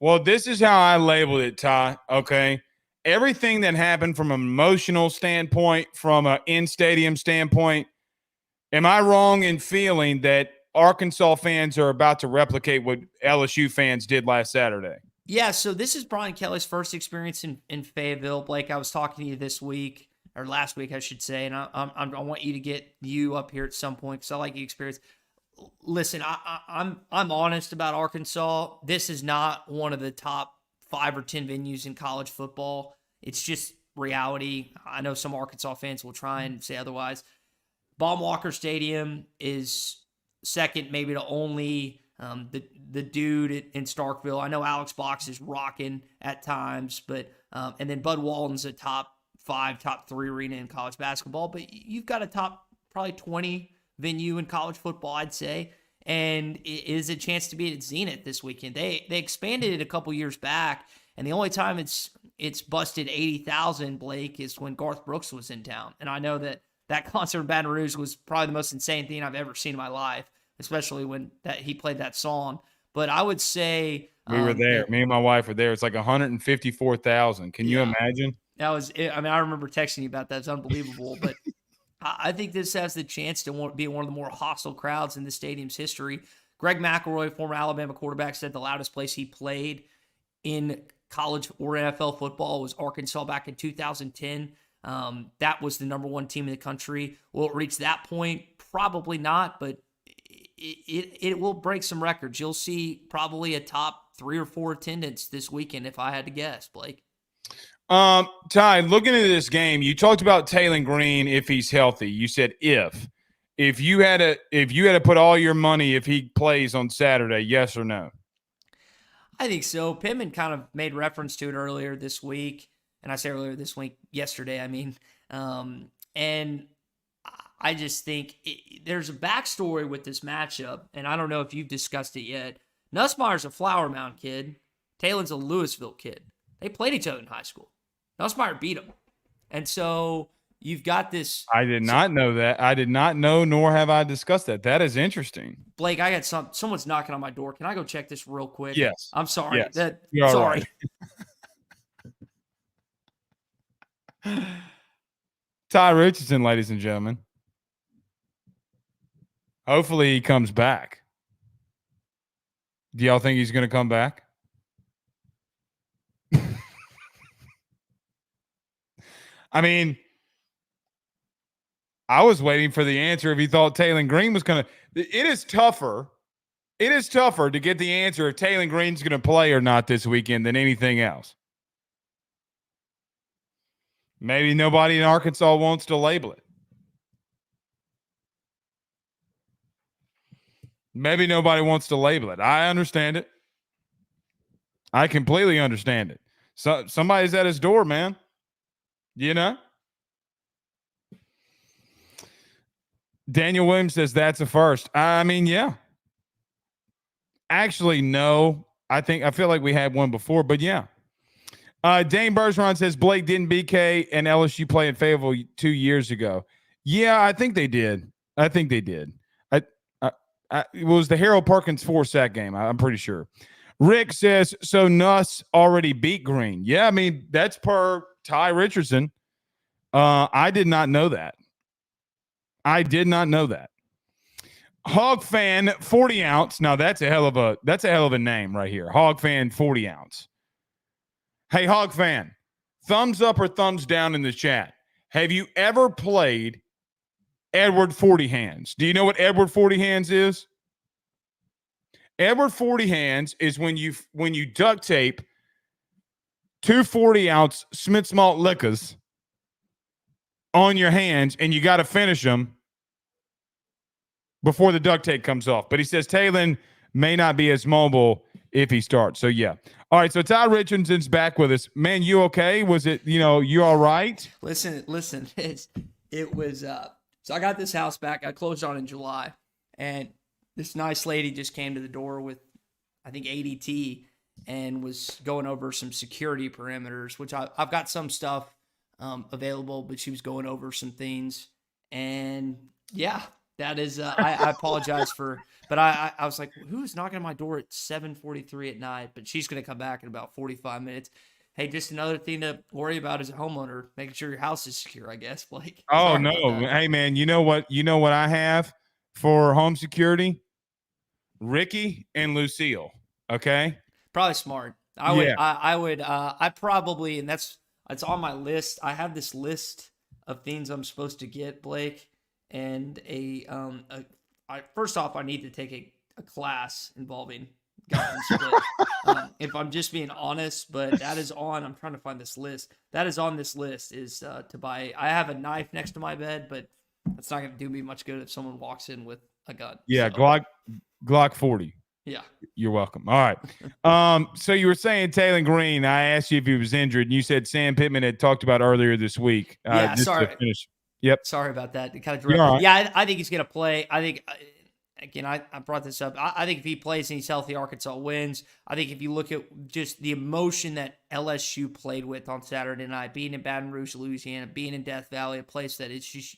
Well, this is how I labeled it, Ty, okay? Everything that happened from an emotional standpoint, from an in-stadium standpoint, am I wrong in feeling that Arkansas fans are about to replicate what LSU fans did last Saturday? Yeah, so this is Brian Kelly's first experience in Fayetteville. Blake, I was talking to you this week, or last week, I should say, and I want you to get you up here at some point because I like the experience. Listen, I'm honest about Arkansas. This is not one of the top 5 or 10 venues in college football. It's just reality. I know some Arkansas fans will try and say otherwise. Baum-Walker Stadium is second, maybe to only the dude in Starkville. I know Alex Box is rocking at times, but and then Bud Walton's a top 5, top 3 arena in college basketball. But you've got a top probably 20 venue in college football, I'd say, and it is a chance to be at Zenith this weekend. They expanded it a couple years back, and the only time it's busted 80,000, Blake, is when Garth Brooks was in town. And I know that concert in Baton Rouge was probably the most insane thing I've ever seen in my life, especially when he played that song. But I would say we were there. Me and my wife were there. It's like 154,000. Can you imagine? That was it. I mean, I remember texting you about that. It's unbelievable. But I think this has the chance to be one of the more hostile crowds in the stadium's history. Greg McElroy, former Alabama quarterback, said the loudest place he played in college or NFL football was Arkansas back in 2010. That was the number 1 team in the country. Will it reach that point? Probably not, but it will break some records. You'll see probably a top 3 or 4 attendance this weekend, if I had to guess, Blake. Ty, looking at this game, you talked about Taylen Green if he's healthy. You said if you had to put all your money if he plays on Saturday, yes or no? I think so. Pittman kind of made reference to it earlier this week, and I say earlier this week, yesterday, I mean, and I just think there's a backstory with this matchup, and I don't know if you've discussed it yet. Nussmeier's a Flower Mound kid. Taylen's a Louisville kid. They played each other in high school. Nussmeier beat him. And so you've got this. I did not know that. I did not know, nor have I discussed that. That is interesting. Blake, I got someone's knocking on my door. Can I go check this real quick? Yes. I'm sorry. Yes. Sorry. Right. Ty Richardson, ladies and gentlemen. Hopefully he comes back. Do y'all think he's going to come back? I mean, I was waiting for the answer if he thought Taylen Green was going to. It is tougher to get the answer if Taylen Green's going to play or not this weekend than anything else. Maybe nobody in Arkansas wants to label it. Maybe nobody wants to label it. I understand it. I completely understand it. So somebody's at his door, man. You know? Daniel Williams says that's a first. I mean, yeah. Actually, no. I feel like we had one before, but yeah. Dane Bergeron says Blake didn't BK and LSU play in Fayetteville 2 years ago. Yeah, I think they did. It was the Harold Perkins 4-sack game. I'm pretty sure. Rick says, so Nuss already beat Green. Yeah, I mean, that's per Tye Richardson. I did not know that. Hog Fan 40 ounce. Now that's a hell of a name right here. Hog Fan 40 ounce. Hey, Hog Fan, thumbs up or thumbs down in the chat. Have you ever played Edward 40 Hands. Do you know what Edward 40 Hands is? Edward 40 Hands is when you duct tape 2 40-ounce Smith's malt liquors on your hands, and you got to finish them before the duct tape comes off. But he says Talon may not be as mobile if he starts. So, yeah. All right, so Ty Richardson's back with us. Man, you okay? Was it, you all right? Listen, it was, so I got this house back. I closed on in July, and this nice lady just came to the door with, I think, ADT and was going over some security perimeters, which I've got some stuff available, but she was going over some things. And yeah, that is, I apologize but I was like, who's knocking on my door at 7:43 at night? But she's going to come back in about 45 minutes. Hey, just another thing to worry about as a homeowner, making sure your house is secure, I guess, Blake. Oh, no. Hey, man, you know what I have for home security? Ricky and Lucille. Okay. Probably smart. I probably, and it's on my list. I have this list of things I'm supposed to get, Blake, and first off, I need to take a class involving guns. But, if I'm just being honest, but that is on. I'm trying to find this list. That is on this list is to buy. I have a knife next to my bed, but that's not going to do me much good if someone walks in with a gun. Yeah, so. Glock 40. Yeah. You're welcome. All right. So you were saying Talon Green. I asked you if he was injured, and you said Sam Pittman had talked about earlier this week. Yeah, sorry. Yep. Sorry about that. It kind of right. Yeah, I think he's going to play. I think, again, I brought this up. I think if he plays and he's healthy, Arkansas wins. I think if you look at just the emotion that LSU played with on Saturday night, being in Baton Rouge, Louisiana, being in Death Valley, a place that it's just,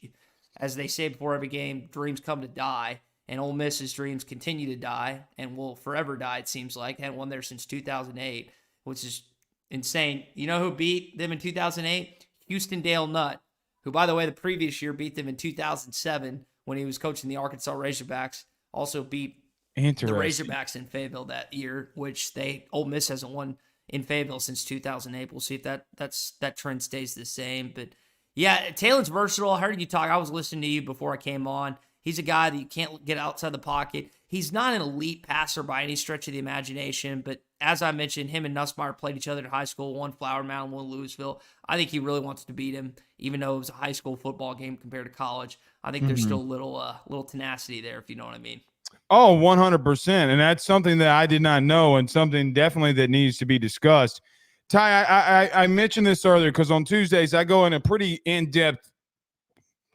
as they say before every game, dreams come to die. And Ole Miss's dreams continue to die and will forever die, it seems like. Hadn't won there since 2008, which is insane. You know who beat them in 2008? Houston Dale Nutt, who, by the way, the previous year beat them in 2007 when he was coaching the Arkansas Razorbacks. Also beat the Razorbacks in Fayetteville that year, which Ole Miss hasn't won in Fayetteville since 2008. We'll see if that trend stays the same. But, yeah, Talon's versatile. I heard you talk. I was listening to you before I came on. He's a guy that you can't get outside the pocket. He's not an elite passer by any stretch of the imagination, but as I mentioned, him and Nussmeier played each other in high school, one Flower Mound, one Louisville. I think he really wants to beat him, even though it was a high school football game compared to college. I think there's still a little tenacity there, if you know what I mean. Oh, 100%. And that's something that I did not know and something definitely that needs to be discussed. Ty, I mentioned this earlier because on Tuesdays I go in a pretty in-depth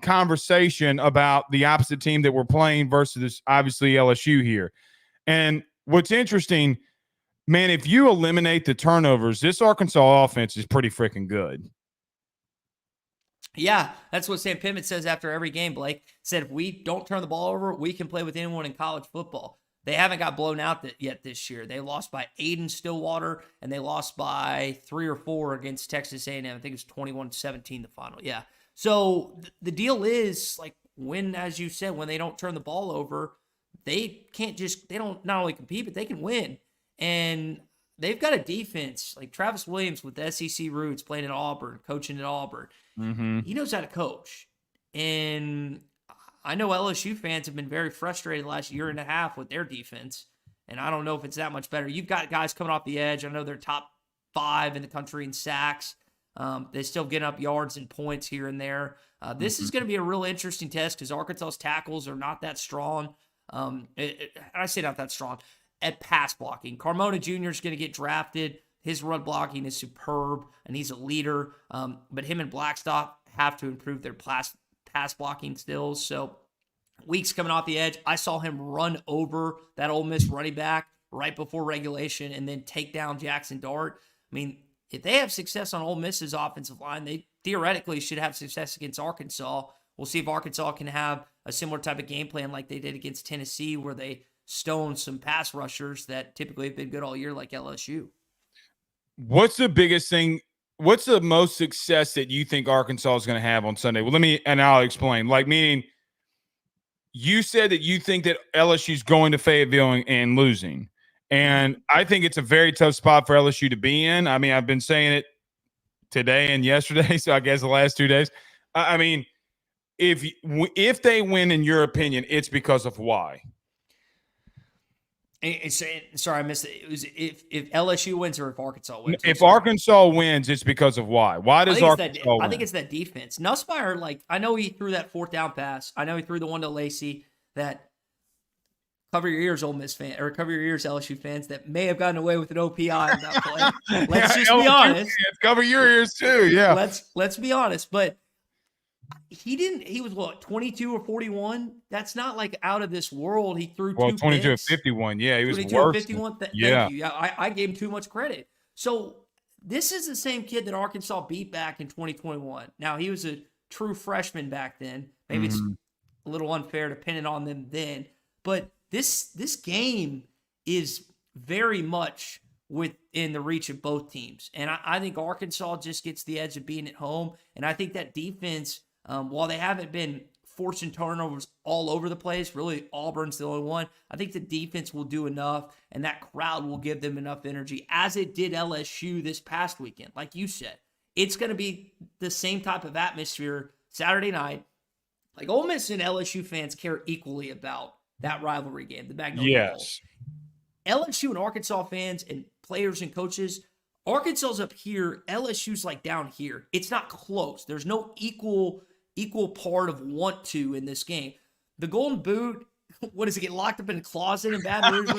conversation about the opposite team that we're playing versus obviously LSU here. And what's interesting, man, if you eliminate the turnovers, this Arkansas offense is pretty freaking good. Yeah, that's what Sam Pittman says after every game, Blake. Said if we don't turn the ball over, we can play with anyone in college football. They haven't got blown out yet this year. They lost by 8 in Stillwater, and they lost by 3 or 4 against Texas A&M. I think it was 21-17 the final. Yeah. So the deal is, like, when, as you said, when they don't turn the ball over, they don't not only compete, but they can win. And they've got a defense like Travis Williams with the SEC roots, playing at Auburn, coaching at Auburn. Mm-hmm. He knows how to coach. And I know LSU fans have been very frustrated the last year and a half with their defense. And I don't know if it's that much better. You've got guys coming off the edge. I know they're top 5 in the country in sacks. They still get up yards and points here and there. This is going to be a real interesting test because Arkansas's tackles are not that strong. I say not that strong at pass blocking. Carmona Jr. is going to get drafted. His run blocking is superb, and he's a leader. But him and Blackstock have to improve their pass blocking skills. So Weeks coming off the edge, I saw him run over that Ole Miss running back right before regulation and then take down Jackson Dart. I mean, if they have success on Ole Miss's offensive line, they theoretically should have success against Arkansas. We'll see if Arkansas can have a similar type of game plan like they did against Tennessee, where they stoned some pass rushers that typically have been good all year like LSU. What's the biggest thing? What's the most success that you think Arkansas is going to have on Sunday? Well, I'll explain. Like, meaning you said that you think that LSU is going to Fayetteville and losing. And I think it's a very tough spot for LSU to be in. I mean, I've been saying it today and yesterday, so I guess the last 2 days. I mean, if they win, in your opinion, it's because of why? Sorry, I missed it. It was if LSU wins or if Arkansas wins. If Arkansas wins, it's because of why? Why does Arkansas win? I think it's that defense. Nussmeier, like, I know he threw that 4th down pass. I know he threw the one to Lacey that cover your ears, Ole Miss fan, or cover your ears, LSU fans, that may have gotten away with an OPI on that play. Let's just be honest. Cover your ears too. Yeah. Let's be honest. But he was what, 22 or 41? That's not like out of this world. He threw 22 picks. 51. Yeah, he was 22 worse. 51. Thank you. I gave him too much credit. So this is the same kid that Arkansas beat back in 2021. Now, he was a true freshman back then. Maybe it's a little unfair depending on them then. But this game is very much within the reach of both teams. And I think Arkansas just gets the edge of being at home. And I think that defense, while they haven't been forcing turnovers all over the place, really Auburn's the only one, I think the defense will do enough, and that crowd will give them enough energy, as it did LSU this past weekend. Like you said, it's going to be the same type of atmosphere Saturday night. Like, Ole Miss and LSU fans care equally about that rivalry game, the Magnolia Bowl. LSU and Arkansas fans and players and coaches, Arkansas's up here, LSU's like down here. It's not close. There's no equal part of want to in this game. The Golden Boot, what does it get locked up in a closet in Baton Rouge?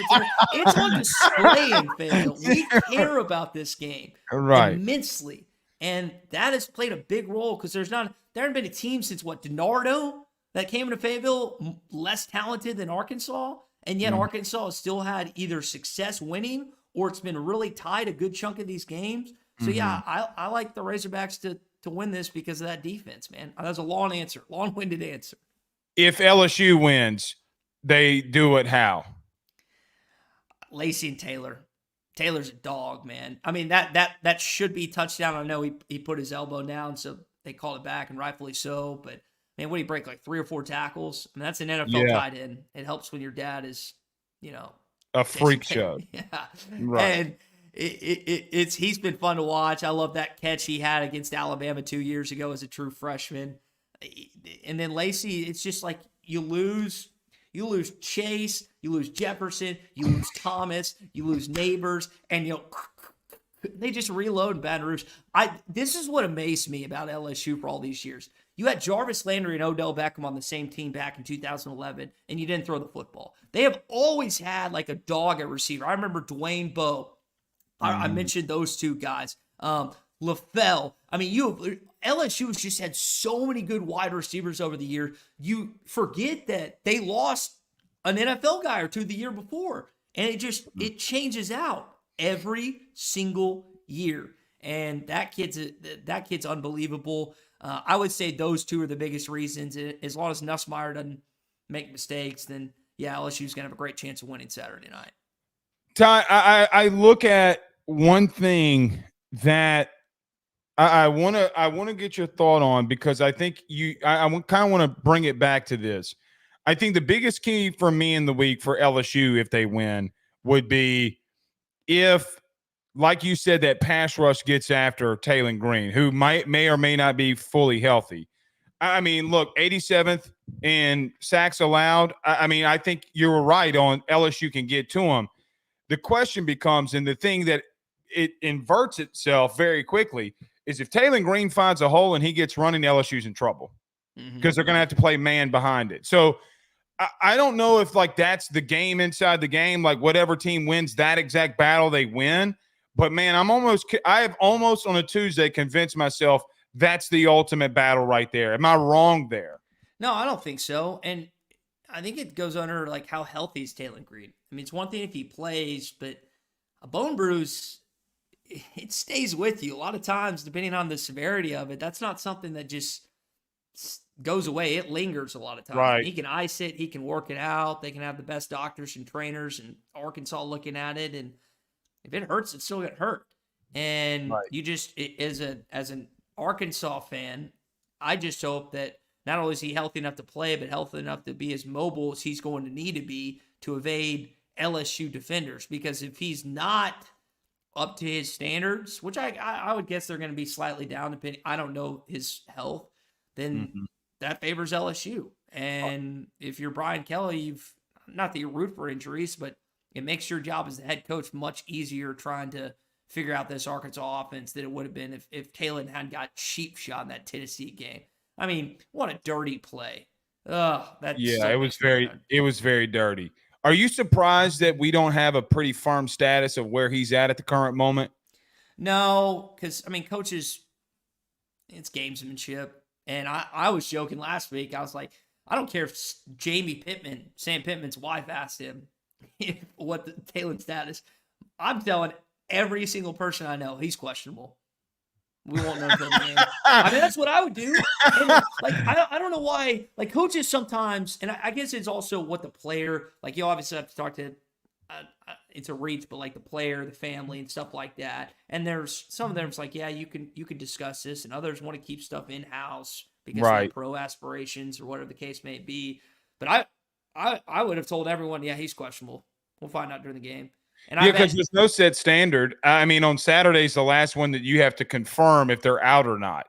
It's on display in Fayetteville. We care about this game immensely. And that has played a big role because there hasn't been a team since DiNardo that came into Fayetteville less talented than Arkansas. And yet Arkansas has still had either success winning or it's been really tied a good chunk of these games. So yeah, I like the Razorbacks to win this because of that defense, man. That's a long-winded answer. If LSU wins, they do it how? Lacey and Taylor. Taylor's a dog, man. I mean, that should be touchdown. I know he put his elbow down, so they called it back, and rightfully so. But man, what did he break, like 3 or 4 tackles? I mean, that's an NFL tight end. It helps when your dad is, a freak show. Yeah, right. And he's been fun to watch. I love that catch he had against Alabama 2 years ago as a true freshman. And then Lacey, it's just like you lose Chase, you lose Jefferson, you lose Thomas, you lose Neighbors, and they just reload in Baton Rouge. This is what amazed me about LSU for all these years. You had Jarvis Landry and Odell Beckham on the same team back in 2011, and you didn't throw the football. They have always had like a dog at receiver. I remember Dwayne Bowe. I mentioned those two guys. LaFell. I mean, LSU has just had so many good wide receivers over the years. You forget that they lost an NFL guy or two the year before, and it changes out every single year. And that kid's unbelievable. I would say those two are the biggest reasons. As long as Nussmeier doesn't make mistakes, then yeah, LSU's gonna have a great chance of winning Saturday night. Ty, I look at one thing that I want to get your thought on, because I think I kind of want to bring it back to this. I think the biggest key for me in the week for LSU, if they win, would be if, like you said, that pass rush gets after Taylor Green, who may or may not be fully healthy. I mean, look, 87th in sacks allowed. I mean, I think you were right on LSU can get to him. The question becomes, and the thing that it inverts itself very quickly, is if Taylor Green finds a hole and he gets running, LSU's in trouble because they're going to have to play man behind it. So I don't know if like that's the game inside the game, like whatever team wins that exact battle, they win. But man, I have almost on a Tuesday convinced myself that's the ultimate battle right there. Am I wrong there? No, I don't think so. And I think it goes under like how healthy is Taylor Green. I mean, it's one thing if he plays, but a bone bruise, it stays with you. A lot of times, depending on the severity of it, that's not something that just goes away. It lingers a lot of times. Right. He can ice it. He can work it out. They can have the best doctors and trainers in Arkansas looking at it. And if it hurts, it's still going to hurt. And you just, as an Arkansas fan, I just hope that not only is he healthy enough to play, but healthy enough to be as mobile as he's going to need to be to evade LSU defenders. Because if he's not up to his standards, which I would guess they're going to be slightly down, depending, I don't know his health, then that favors LSU. And if you're Brian Kelly, not that you root for injuries, but it makes your job as the head coach much easier trying to figure out this Arkansas offense than it would have been if Kalen hadn't got sheep shot in that Tennessee game. I mean, what a dirty play. It was very dirty. Are you surprised that we don't have a pretty firm status of where he's at the current moment? No, because, I mean, coaches, it's gamesmanship. And I was joking last week. I was like, I don't care if Sam Pittman's wife asked him what the Taylor status. I'm telling every single person I know, he's questionable. We won't know until the game. I mean, that's what I would do. And, like, I don't know why, like, coaches sometimes, and I guess it's also what the player, like, you obviously have to talk to, it's a reach, but like the player, the family, and stuff like that. And there's some of them, it's like, yeah, you can discuss this, and others want to keep stuff in house because they have pro aspirations or whatever the case may be. But I would have told everyone, yeah, he's questionable. We'll find out during the game. And because there's no set standard. I mean, on Saturday's the last one that you have to confirm if they're out or not.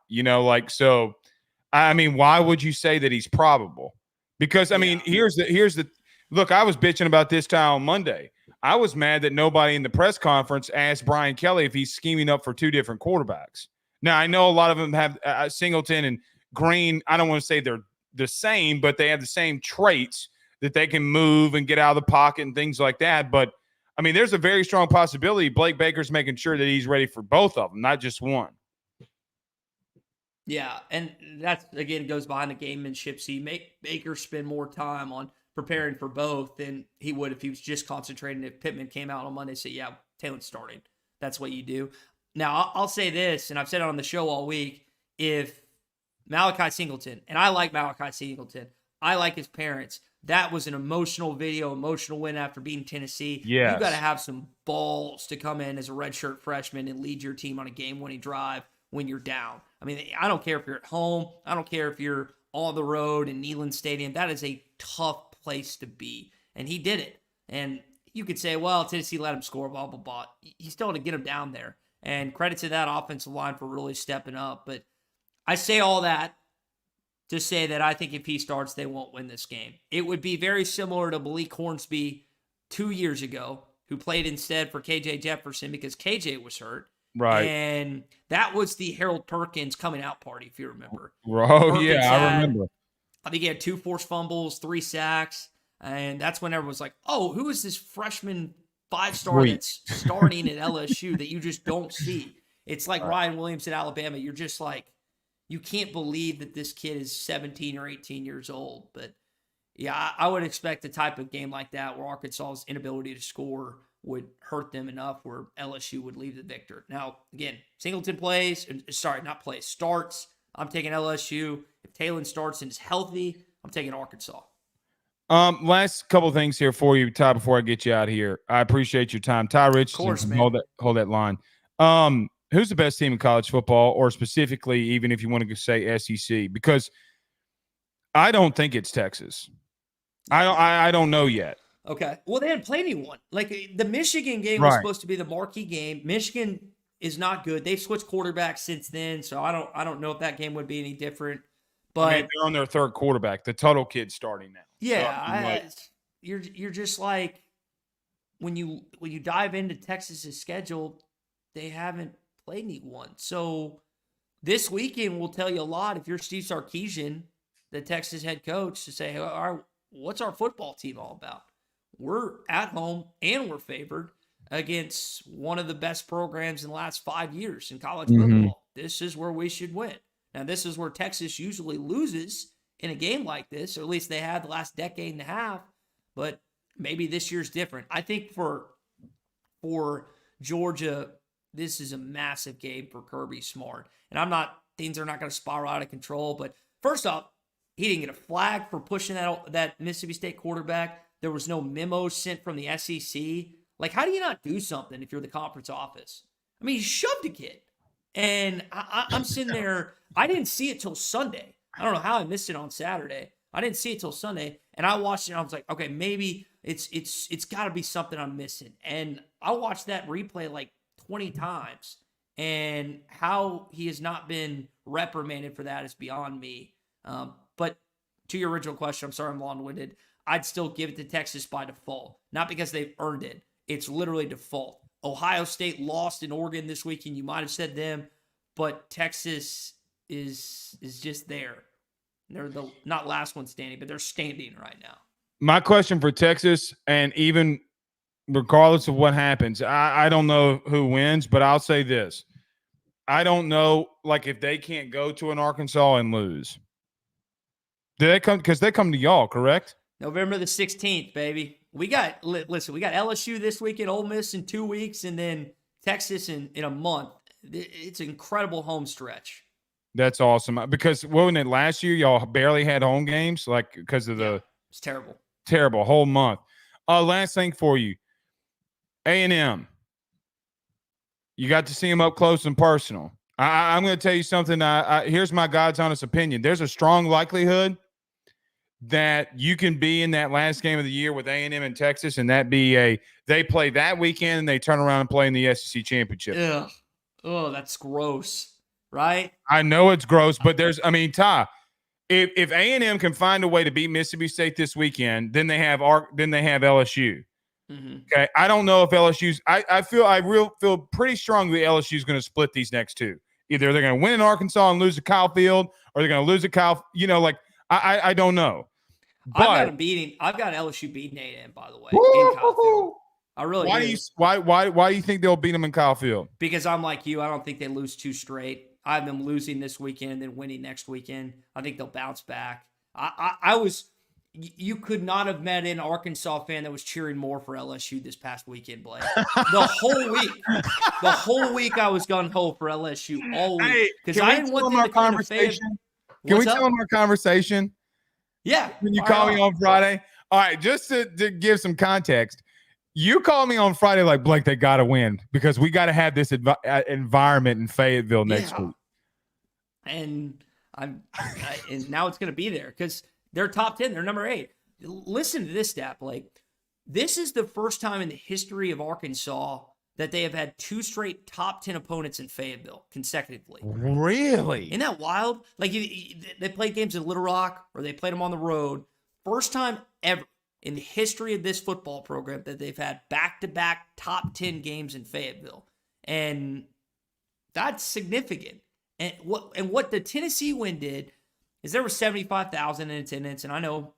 So. I mean, why would you say that he's probable? Because I mean, here's the look. I was bitching about this time on Monday. I was mad that nobody in the press conference asked Brian Kelly if he's scheming up for two different quarterbacks. Now I know a lot of them have Singleton and Green. I don't want to say they're the same, but they have the same traits that they can move and get out of the pocket and things like that. But I mean, there's a very strong possibility Blake Baker's making sure that he's ready for both of them, not just one. Yeah, and that's, again, goes behind the gamemanship. So you make Baker spend more time on preparing for both than he would if he was just concentrating. If Pittman came out on Monday and said, yeah, Taylor's starting. That's what you do. Now, I'll say this, and I've said it on the show all week, if Malachi Singleton, and I like Malachi Singleton, I like his parents, that was an emotional video, emotional win after beating Tennessee. Yes. You got to have some balls to come in as a redshirt freshman and lead your team on a game-winning drive when you're down. I mean, I don't care if you're at home. I don't care if you're on the road in Neyland Stadium. That is a tough place to be. And he did it. And you could say, well, Tennessee let him score, blah, blah, blah. He still had to get him down there. And credit to that offensive line for really stepping up. But I say all that to say that I think if he starts, they won't win this game. It would be very similar to Malik Hornsby 2 years ago, who played instead for KJ Jefferson because KJ was hurt. Right. And that was the Harold Perkins coming out party, if you remember. Oh, yeah, I remember. I think he had 2 forced fumbles, 3 sacks. And that's when everyone was like, oh, who is this freshman 5-star that's starting at LSU that you just don't see? It's like Ryan Williams at Alabama. You're just like, you can't believe that this kid is 17 or 18 years old. But, yeah, I would expect a type of game like that where Arkansas's inability to score would hurt them enough where LSU would leave the victor. Now, again, Singleton starts. I'm taking LSU. If Taylor starts and is healthy, I'm taking Arkansas. Last couple of things here for you, Ty, before I get you out here. I appreciate your time. Tye Richardson, of course, man. Hold that line. Who's the best team in college football, or specifically, even if you want to say SEC? Because I don't think it's Texas. I don't know yet. Okay. Well, they hadn't played anyone. Like, the Michigan game was supposed to be the marquee game. Michigan is not good. They've switched quarterbacks since then, so I don't know if that game would be any different. But I mean, they're on their third quarterback. The total kid's starting now. Yeah, you're just like, when you dive into Texas's schedule, they haven't played anyone. So this weekend will tell you a lot if you're Steve Sarkisian, the Texas head coach, to say, hey, what's our football team all about? We're at home and we're favored against one of the best programs in the last 5 years in college football. This is where we should win. Now, this is where Texas usually loses in a game like this, or at least they have the last decade and a half, but maybe this year's different. I think for Georgia, this is a massive game for Kirby Smart. And things are not going to spiral out of control, but first off, he didn't get a flag for pushing that Mississippi State quarterback. There was no memo sent from the SEC. Like, how do you not do something if you're the conference office? I mean, he shoved a kid. And I'm sitting there. I didn't see it till Sunday. I don't know how I missed it on Saturday. I didn't see it till Sunday. And I watched it and I was like, okay, maybe it's got to be something I'm missing. And I watched that replay like 20 times. And how he has not been reprimanded for that is beyond me. But to your original question, I'm sorry I'm long-winded. I'd still give it to Texas by default. Not because they've earned it. It's literally default. Ohio State lost in Oregon this weekend. You might have said them, but Texas is just there. They're the not last one standing, but they're standing right now. My question for Texas, and even regardless of what happens, I don't know who wins, but I'll say this. I don't know, like, if they can't go to an Arkansas and lose. Do they come? Because they come to y'all, correct? November the 16th, baby. We got LSU this weekend, Ole Miss in 2 weeks, and then Texas in a month. It's an incredible home stretch. That's awesome. Because wasn't it last year? Y'all barely had home games, like, because of the it's terrible whole month. Last thing for you, A&M. You got to see them up close and personal. I'm going to tell you something. Here's my God's honest opinion. There's a strong likelihood that you can be in that last game of the year with A&M in Texas, and that be they play that weekend and they turn around and play in the SEC championship. Ugh. Oh, that's gross, right? I know it's gross, but Ty, if A&M can find a way to beat Mississippi State this weekend, then they have LSU. Mm-hmm. Okay, I don't know if LSU's. I feel pretty strongly LSU's going to split these next two. Either they're going to win in Arkansas and lose to Kyle Field, or they're going to lose to Kyle. I don't know. But I've got LSU beating A&M, by the way, in Kyle Field. I really do. Why do you think they'll beat them in Kyle Field? Because I'm like you. I don't think they lose two straight. I have them losing this weekend and then winning next weekend. I think they'll bounce back. You could not have met an Arkansas fan that was cheering more for LSU this past weekend, Blake. The whole week I was gung-ho for LSU all week. Because I didn't want them to come to Fayetteville. Can we tell them our conversation? Yeah. When you call me on Friday? All right, just to give some context, you called me on Friday like, Blake, they got to win because we got to have this environment in Fayetteville next week. And and now it's going to be there because they're top 10. They're number 8. Listen to this stat, Blake. This is the first time in the history of Arkansas that they have had 2 straight top 10 opponents in Fayetteville consecutively. Really? Isn't that wild? Like, they played games in Little Rock or they played them on the road. First time ever in the history of this football program that they've had back-to-back top 10 games in Fayetteville. And that's significant. And what the Tennessee win did is there were 75,000 in attendance, and I know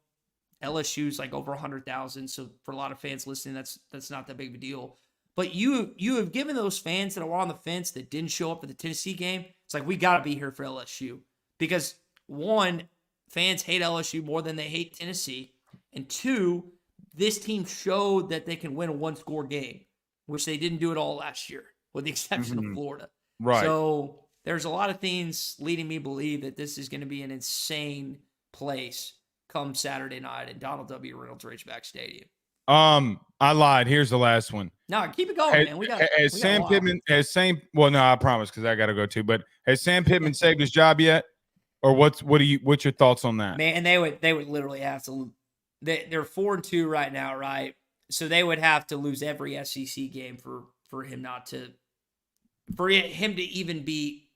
LSU's like over 100,000, so for a lot of fans listening, that's not that big of a deal. But you have given those fans that were on the fence that didn't show up for the Tennessee game, it's like, we got to be here for LSU. Because, 1, fans hate LSU more than they hate Tennessee. And 2, this team showed that they can win a one-score game, which they didn't do it all last year, with the exception of Florida. Right. So there's a lot of things leading me to believe that this is going to be an insane place come Saturday night at Donald W. Reynolds Ridgeback Stadium. I lied. Here's the last one. No, keep it going, man. Well, no, I promise because I got to go too. But has Sam Pittman saved his job yet, or what's your thoughts on that? Man, they would literally have to. They're 4-2 right now, right? So they would have to lose every SEC game for him to even be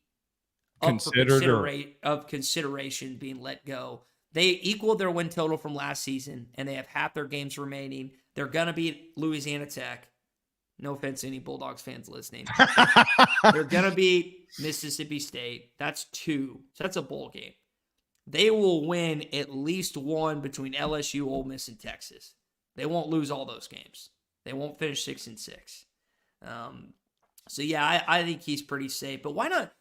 of consideration being let go. They equaled their win total from last season, and they have half their games remaining. They're going to beat Louisiana Tech. No offense to any Bulldogs fans listening. They're going to beat Mississippi State. That's 2. So that's a bowl game. They will win at least one between LSU, Ole Miss, and Texas. They won't lose all those games. They won't finish 6-6. So, yeah, I think he's pretty safe. But why not?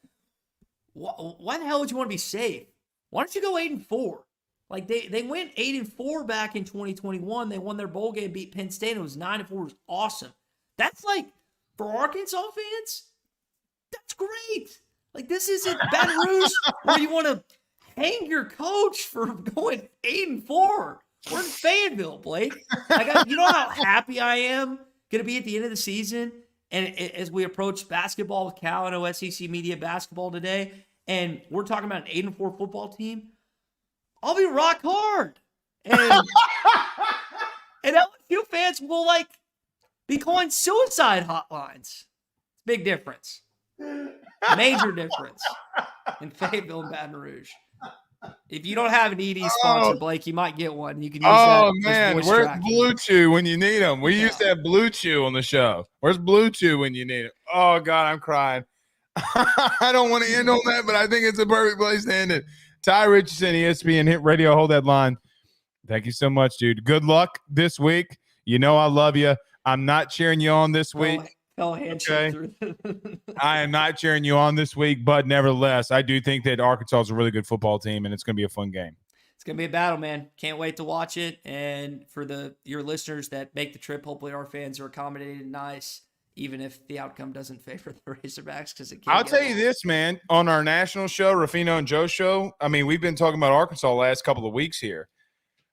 Why the hell would you want to be safe? Why don't you go 8-4? Like, they went 8-4 back in 2021. They won their bowl game, beat Penn State. It was 9-4. It was awesome. That's like, for Arkansas fans, that's great. Like, this isn't Baton Rouge where you want to hang your coach for going 8-4. We're in Fayetteville, Blake. You know how happy I am going to be at the end of the season? And as we approach basketball with Cal, I know SEC Media Basketball today, and we're talking about an 8-4 football team, I'll be rock hard. And LSU fans will, be calling suicide hotlines. Big difference. Major difference in Fayetteville and Baton Rouge. If you don't have an ED sponsor, Blake, you might get one. You can use Oh, that. man. Voice Where's tracking. Blue Chew when you need him? We used to have Blue Chew on the show. Where's Blue Chew when you need him? Oh, God, I'm crying. I don't want to end on that, but I think it's a perfect place to end it. Tye Richardson, ESPN Hit Radio. Hold that line. Thank you so much, dude. Good luck this week. You know I love you. I'm not cheering you on this week. Okay. I am not cheering you on this week, but nevertheless, I do think that Arkansas is a really good football team, and it's going to be a fun game. It's going to be a battle, man. Can't wait to watch it. And for your listeners that make the trip, hopefully our fans are accommodated and nice, even if the outcome doesn't favor the Razorbacks. Because I'll tell you this, man. On our national show, Ruffino and Joe show, I mean, we've been talking about Arkansas the last couple of weeks here.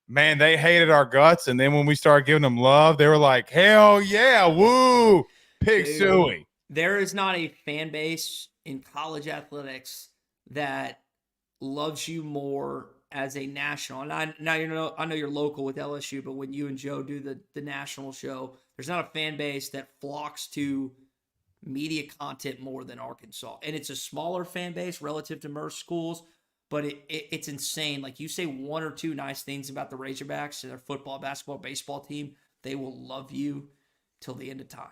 Man, they hated our guts, and then when we started giving them love, they were like, hell yeah, woo, woopigsooie. There is not a fan base in college athletics that loves you more as a national. And I know you're local with LSU, but when you and Joe do the national show, there's not a fan base that flocks to media content more than Arkansas. And it's a smaller fan base relative to most schools, but it's insane. Like, you say one or two nice things about the Razorbacks and their football, basketball, baseball team, they will love you till the end of time.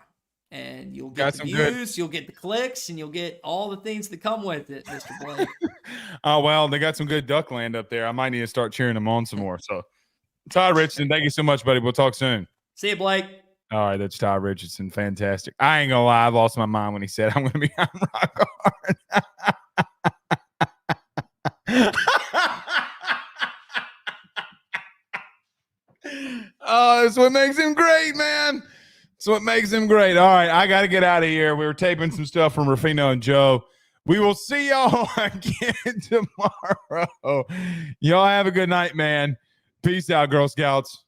And you'll get the views, you'll get the clicks, and you'll get all the things that come with it, Mr. Blake. Oh, well, they got some good duck land up there. I might need to start cheering them on some more. So, Tye Richardson, thank you so much, buddy. We'll talk soon. See you, Blake. All right, that's Tye Richardson. Fantastic. I ain't going to lie. I lost my mind when he said I'm going to be on Rock Hard. Oh, that's what makes him great, man. That's what makes him great. All right, I got to get out of here. We were taping some stuff from Ruffino and Joe. We will see y'all again tomorrow. Y'all have a good night, man. Peace out, Girl Scouts.